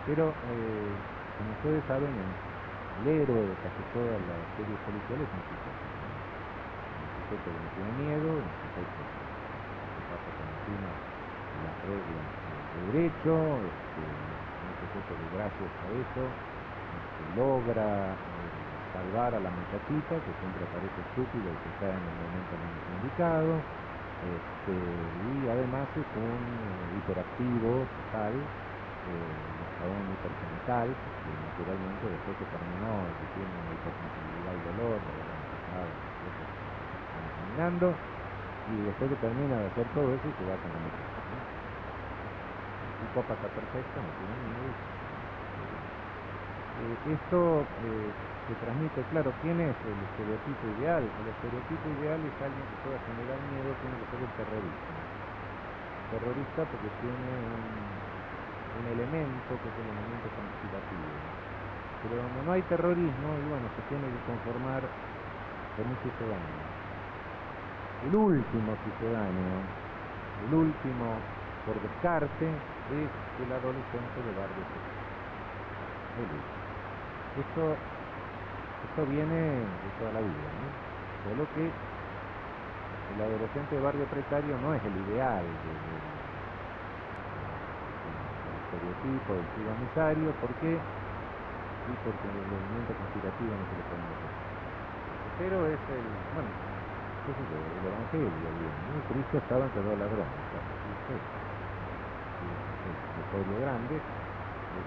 pero como ustedes saben, el héroe de casi todas las series policiales es un sujeto, ¿no? Un sujeto que no tiene miedo, un sujeto que pasa por encima de las reglas de derecho, muchas veces gracias a eso logra salvar a la muchachita que siempre parece estúpida y que está en el momento menos indicado, y además es un hiperactivo total, un hipergenital, que naturalmente después que terminó que tiene una hipersensibilidad al dolor, lo habrán empezado, están caminando, y después que termina de hacer todo eso se va con la muchacha, ¿no? El psicópata perfecto, no tiene miedo. Esto se transmite, claro, ¿quién es el estereotipo ideal? El estereotipo ideal es alguien que pueda generar miedo, tiene que ser el terrorista. El terrorista porque tiene un elemento que es el elemento conspirativo. Pero donde no hay terrorismo, y bueno, se tiene que conformar con un sucedáneo. El último sucedáneo, el último por descarte, es el adolescente de barrio privado. El último. Esto viene de toda la vida, ¿no? Solo que el adolescente de barrio precario no es el ideal del estereotipo del ciudadano emisario. ¿Por qué? Sí, porque el elemento conspirativo no se le puede meter. Pero es el, bueno, qué sé yo, el evangelio, ¿no? Cristo estaba entre dos ladrones, claro, sí, el podio grande,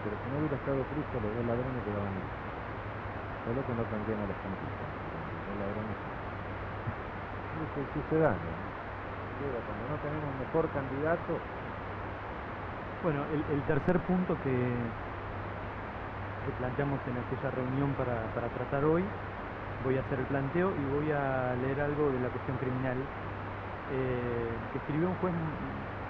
pero si no hubiera estado Cristo, los dos ladrones quedaban libres. Solo que no tendrían a las campitas, los dos ladrones. Es el sucedáneo, ¿no? Cuando no tenemos mejor candidato. Bueno, el tercer punto que planteamos en aquella reunión para tratar hoy, voy a hacer el planteo y voy a leer algo de la cuestión criminal que escribió un juez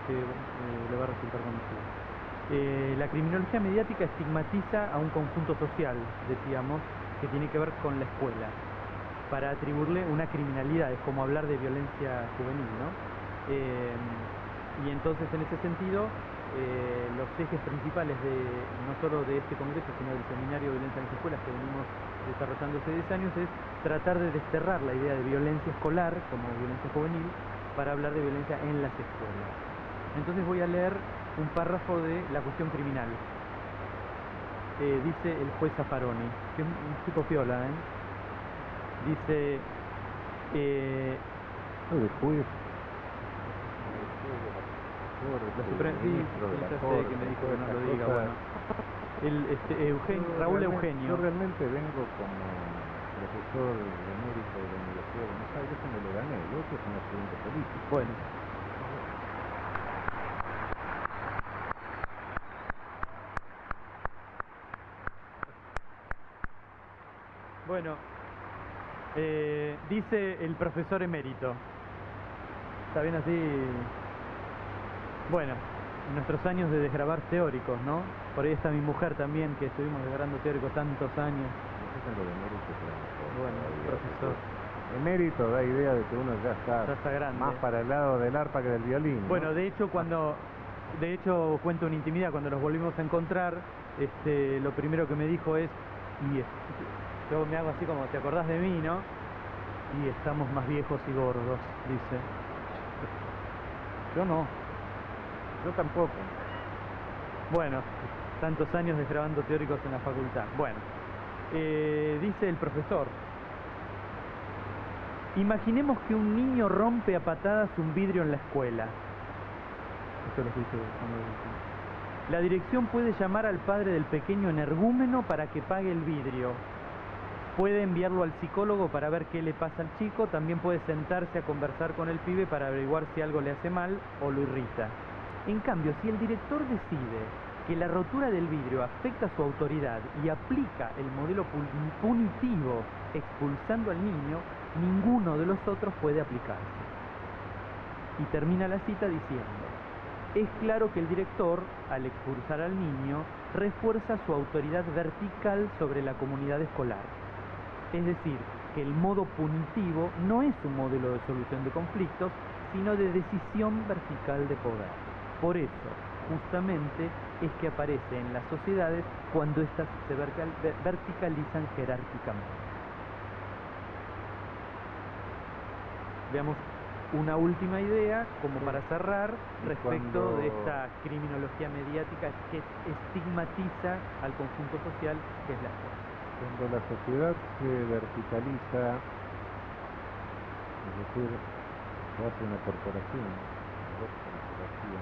que le va a resultar conocido. La criminología mediática estigmatiza a un conjunto social, decíamos, que tiene que ver con la escuela, para atribuirle una criminalidad. Es como hablar de violencia juvenil, ¿no? Y entonces, en ese sentido, los ejes principales no solo de este congreso, sino del seminario de violencia en las escuelas que venimos desarrollando hace 10 años, es tratar de desterrar la idea de violencia escolar como violencia juvenil para hablar de violencia en las escuelas. Entonces voy a leer un párrafo de la cuestión criminal. Dice el juez Zaffaroni, que es un tipo piola, dice... el juez... La Suprema, sí, ya sé que me dijo que no lo diga, bueno. Raúl Eugenio. Yo realmente vengo como profesor emérito de la Universidad de Buenos Aires, que me lo gané, el otro es un accidente político. Bueno. Bueno, dice el profesor emérito. ¿Está bien así? Bueno, en nuestros años de desgravar teóricos, ¿no? Por ahí está mi mujer también, que estuvimos desgravando teóricos tantos años. Bueno, profesor. Emérito da idea de que uno ya está grande, más para el lado del arpa que del violín, ¿no? Bueno, de hecho, cuento una intimidad, cuando nos volvimos a encontrar, lo primero que me dijo es, yo me hago así como, ¿te acordás de mí, no? Y estamos más viejos y gordos, dice. Yo no. Yo tampoco. Bueno, tantos años desgrabando teóricos en la facultad. Bueno, dice el profesor, imaginemos que un niño rompe a patadas un vidrio en la escuela. Esto lo dice la dirección puede llamar al padre del pequeño energúmeno para que pague el vidrio. Puede enviarlo al psicólogo para ver qué le pasa al chico. También puede sentarse a conversar con el pibe para averiguar si algo le hace mal o lo irrita. En cambio, si el director decide que la rotura del vidrio afecta su autoridad y aplica el modelo punitivo expulsando al niño, ninguno de los otros puede aplicarse. Y termina la cita diciendo, es claro que el director, al expulsar al niño, refuerza su autoridad vertical sobre la comunidad escolar. Es decir, que el modo punitivo no es un modelo de solución de conflictos, sino de decisión vertical de poder. Por eso, justamente, es que aparece en las sociedades cuando éstas se verticalizan jerárquicamente. Veamos una última idea, como Sí. para cerrar, Y respecto cuando- de esta criminología mediática que estigmatiza al conjunto social que es la escuela. Cuando la sociedad se verticaliza, es decir, se hace una corporación, adopta una jerarquía,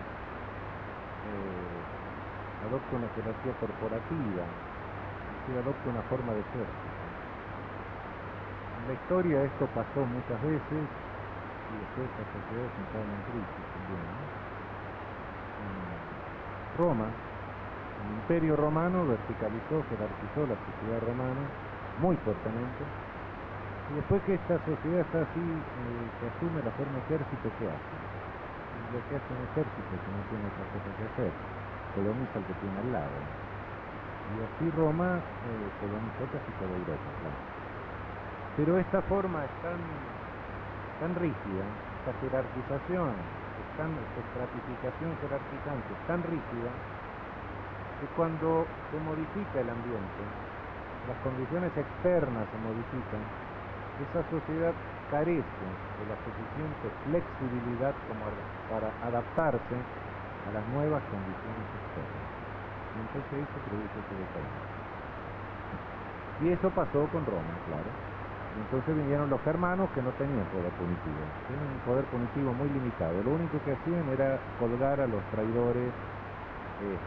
adopta una jerarquía corporativa, es decir, adopta una forma de ser. En la historia esto pasó muchas veces y después las sociedades entraron en crisis también, ¿no? En Roma, el Imperio Romano verticalizó, jerarquizó la sociedad romana muy fuertemente, y después que esta sociedad está así, que asume la forma ejército, ¿qué hace? Y lo que hace un ejército que no tiene otra cosa que hacer, coloniza al que tiene al lado. Y así Roma colonizó casi toda Europa, claro. Pero esta forma es tan rígida, esta jerarquización, esta estratificación jerarquizante es tan rígida, que cuando se modifica el ambiente, las condiciones externas se modifican, esa sociedad carece de la suficiente flexibilidad como para adaptarse a las nuevas condiciones externas. Y entonces ahí se produce ese decaimiento. Y eso pasó con Roma, claro. Y entonces vinieron los germanos que no tenían poder punitivo, tenían un poder punitivo muy limitado. Lo único que hacían era colgar a los traidores, la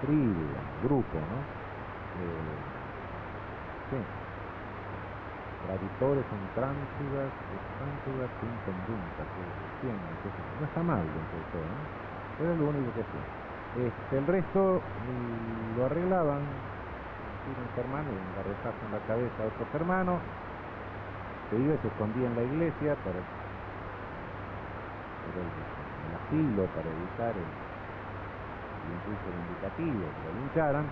tribu, el grupo, ¿no? Sí. Traidores son tránfugas sin conducta, que decían, no está mal dentro de todo, ¿no? Era lo único que hacían. El resto lo arreglaban, un germano y un garrotazo en la cabeza a otro germano, se iba y se escondía en la iglesia para el asilo, para evitar el juicio vindicativo, que lo lincharan.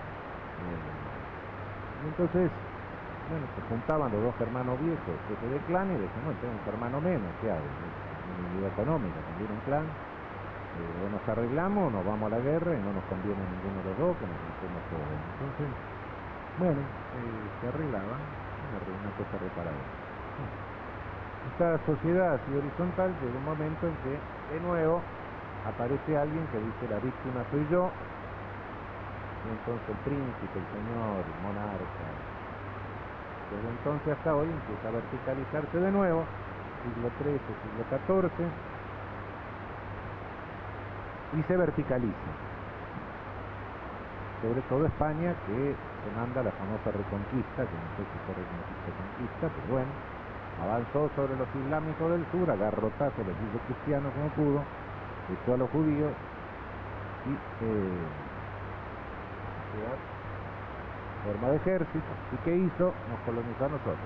Y entonces, bueno, se juntaban los dos hermanos viejos, jefes de clan, y decían, no, tengo un hermano menos, ¿qué hago? Una unidad económica, también un clan, o nos arreglamos o nos vamos a la guerra y no nos conviene a ninguno de los dos, que nos juntemos todos. Entonces, bueno, se arreglaban, una cosa reparada. Esta sociedad así horizontal llega un momento en que, de nuevo, aparece alguien que dice, la víctima soy yo, y entonces el príncipe, el señor, el monarca, desde entonces hasta hoy empieza a verticalizarse de nuevo, siglo XIII, siglo XIV, y se verticaliza. Sobre todo España, que se manda la famosa reconquista, que no sé si fue reconquista, pero bueno, avanzó sobre los islámicos del sur, agarrotazo a los cristianos como pudo, echó a los judíos, y forma de ejército, y ¿qué hizo? Nos colonizó a nosotros.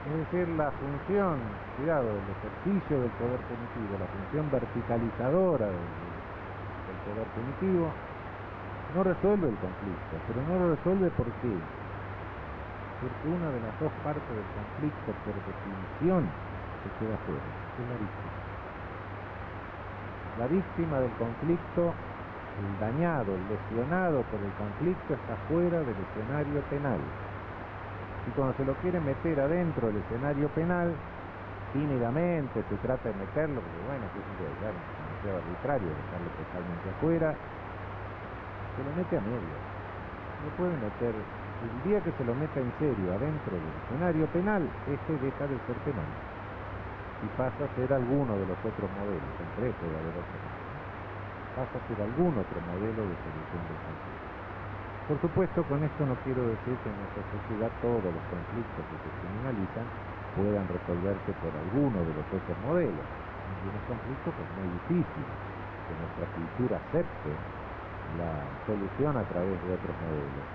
Es decir, la función, cuidado, del ejercicio del poder punitivo, la función verticalizadora del poder punitivo, no resuelve el conflicto, pero no lo resuelve ¿por qué? Porque una de las dos partes del conflicto, por definición, se queda fuera, es la víctima. La víctima del conflicto, el dañado, el lesionado por el conflicto, está fuera del escenario penal. Y cuando se lo quiere meter adentro del escenario penal, tímidamente se trata de meterlo, porque bueno, qué sé yo, ya es demasiado arbitrario dejarlo totalmente afuera, se lo mete a medio. No puede meter, el día que se lo meta en serio adentro del escenario penal, este deja de ser penal y pasa a ser alguno de los otros modelos, entre puede haber otros, pasa a ser algún otro modelo de solución del conflicto. Por supuesto, con esto no quiero decir que en nuestra sociedad todos los conflictos que se criminalizan puedan resolverse por alguno de los otros modelos. En algunos conflictos es muy difícil que nuestra cultura acepte la solución a través de otros modelos.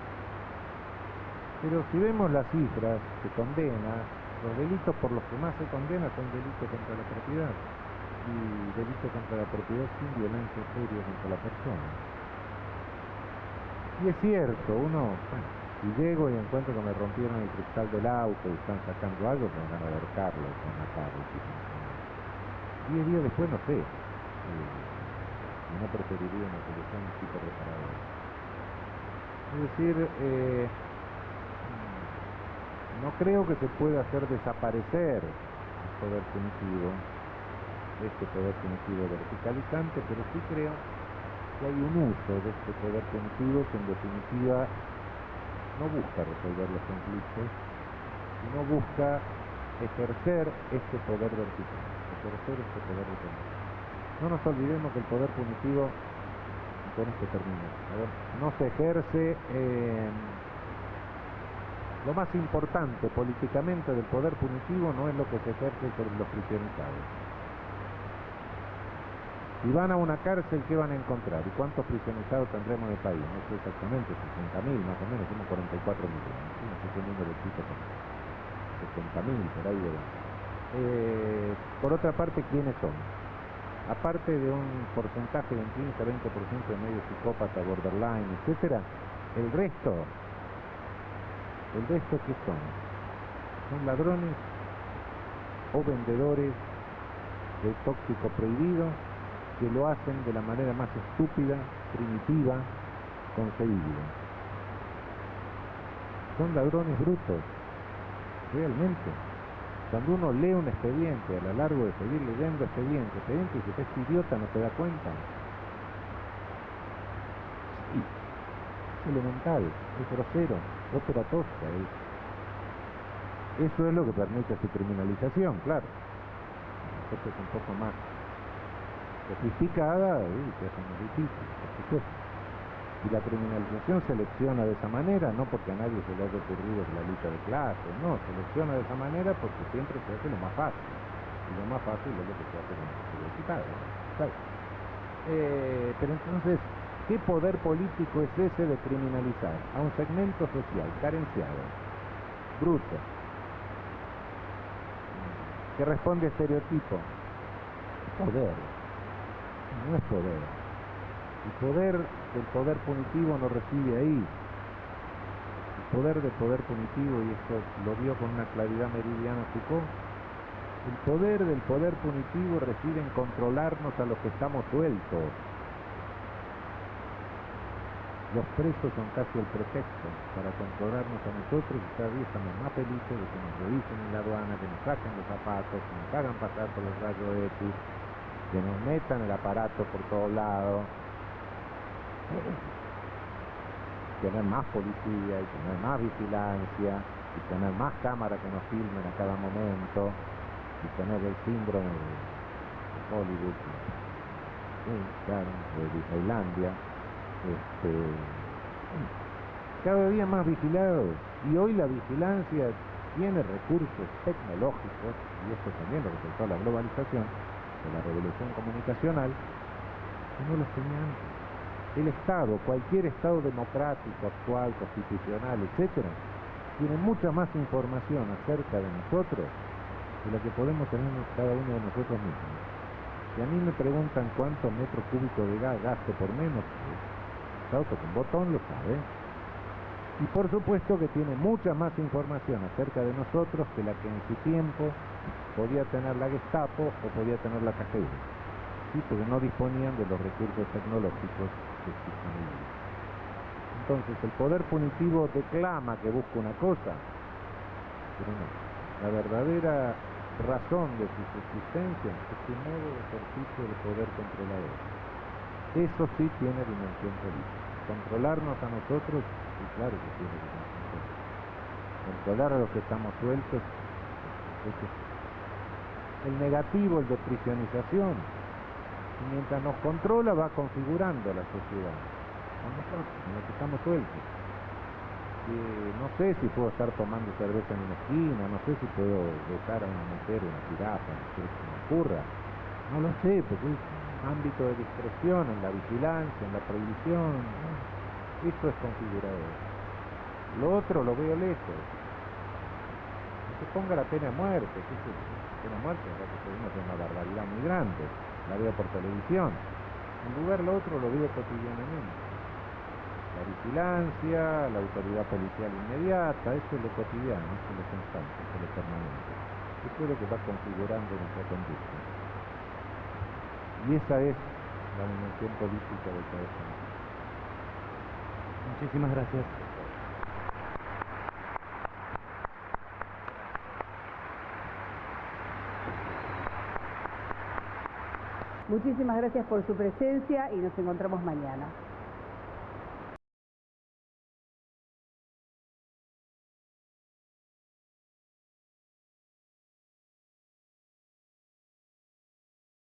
Pero si vemos las cifras que condena, los delitos por los que más se condena son delitos contra la propiedad y delitos contra la propiedad sin violencia seria contra la persona. Y es cierto, uno, bueno, si llego y encuentro que me rompieron el cristal del auto y están sacando algo, me van a ahorcarlo, me van a matarlo. 10 días después no sé, no preferiría una solución tipo reparadora. Es decir, No creo que se pueda hacer desaparecer el poder punitivo, este poder punitivo verticalizante, pero sí creo que hay un uso de este poder punitivo que en definitiva no busca resolver los conflictos, sino busca ejercer este poder vertical, ejercer este poder vertical. No nos olvidemos que el poder punitivo, y con esto termino, no se ejerce lo más importante políticamente del poder punitivo no es lo que se ejerce sobre los prisioneros. Si van a una cárcel, ¿qué van a encontrar? ¿Y cuántos prisioneros tendremos en el país? No sé exactamente, 60.000 más o menos, somos 44 millones. No sé qué número existe, 70.000, por ahí de por otra parte, ¿quiénes son? Aparte de un porcentaje de un 15-20% de medio psicópata, borderline, etcétera, el resto ¿qué son? Son ladrones o vendedores de tóxico prohibido que lo hacen de la manera más estúpida, primitiva, concebible. Son ladrones brutos, realmente. Cuando uno lee un expediente, a lo largo de seguir leyendo expediente, y si este idiota no se da cuenta. Sí, es elemental, es grosero, ópera tosca. Eso es lo que permite su criminalización, claro. Esto es un poco más sofisticada y que es muy difícil, por supuesto. Y la criminalización selecciona de esa manera, no porque a nadie se le haya ocurrido la lucha de clases, no, selecciona de esa manera porque siempre se hace lo más fácil. Y lo más fácil es lo que se hace con el universitario, ¿sabes? Pero entonces, ¿qué poder político es ese de criminalizar a un segmento social carenciado, bruto, que responde a estereotipos? Poder. No es poder. El poder del poder punitivo no reside ahí. El poder del poder punitivo, y esto lo vio con una claridad meridiana Foucault, el poder del poder punitivo reside en controlarnos a los que estamos sueltos. Los presos son casi el pretexto para controlarnos a nosotros y cada día estamos más felices de que nos revisen en la aduana, que nos saquen los zapatos, que nos hagan pasar por el rayo X, que nos metan el aparato por todos lados. Tener más policía y tener más vigilancia y tener más cámaras que nos filmen a cada momento y tener el síndrome de Hollywood, claro, de Disneylandia, cada día más vigilados. Y hoy la vigilancia tiene recursos tecnológicos, y esto también lo resultó la globalización, de la revolución comunicacional, que no los tenía antes. El Estado, cualquier Estado democrático, actual, constitucional, etcétera, tiene mucha más información acerca de nosotros de la que podemos tener cada uno de nosotros mismos. Si a mí me preguntan cuántos metros cúbicos de gas gasto por menos, el auto con botón lo sabe. Y por supuesto que tiene mucha más información acerca de nosotros que la que en su tiempo podía tener la Gestapo o podía tener la KGB. Sí, porque no disponían de los recursos tecnológicos que existen hoy día. Entonces, el poder punitivo declama que busca una cosa, pero no. La verdadera razón de su existencia es su modo de ejercicio del poder controlador. Eso sí tiene dimensión política. Controlarnos a nosotros, sí, claro que tiene dimensión política. Controlar a los que estamos sueltos, el negativo, el de prisionización. Y mientras nos controla va configurando la sociedad. Con nosotros, con los que estamos sueltos. No sé si puedo estar tomando cerveza en una esquina, no sé si puedo besar a una mujer, una jirafa, no sé si me ocurra. No lo sé, porque es ámbito de discreción, en la vigilancia, en la prohibición. Esto es configurador. Lo otro lo veo lejos. Que se ponga la pena de muerte, ¿qué es eso? La pena de muerte, ya que es una barbaridad muy grande. La veo por televisión. En lugar lo otro lo veo cotidianamente. La vigilancia, la autoridad policial inmediata, eso es lo cotidiano, eso es lo constante, eso es lo permanente. Eso es lo que va configurando nuestra conducta. Y esa es la dimensión política del poder político. Muchísimas gracias. Muchísimas gracias por su presencia y nos encontramos mañana.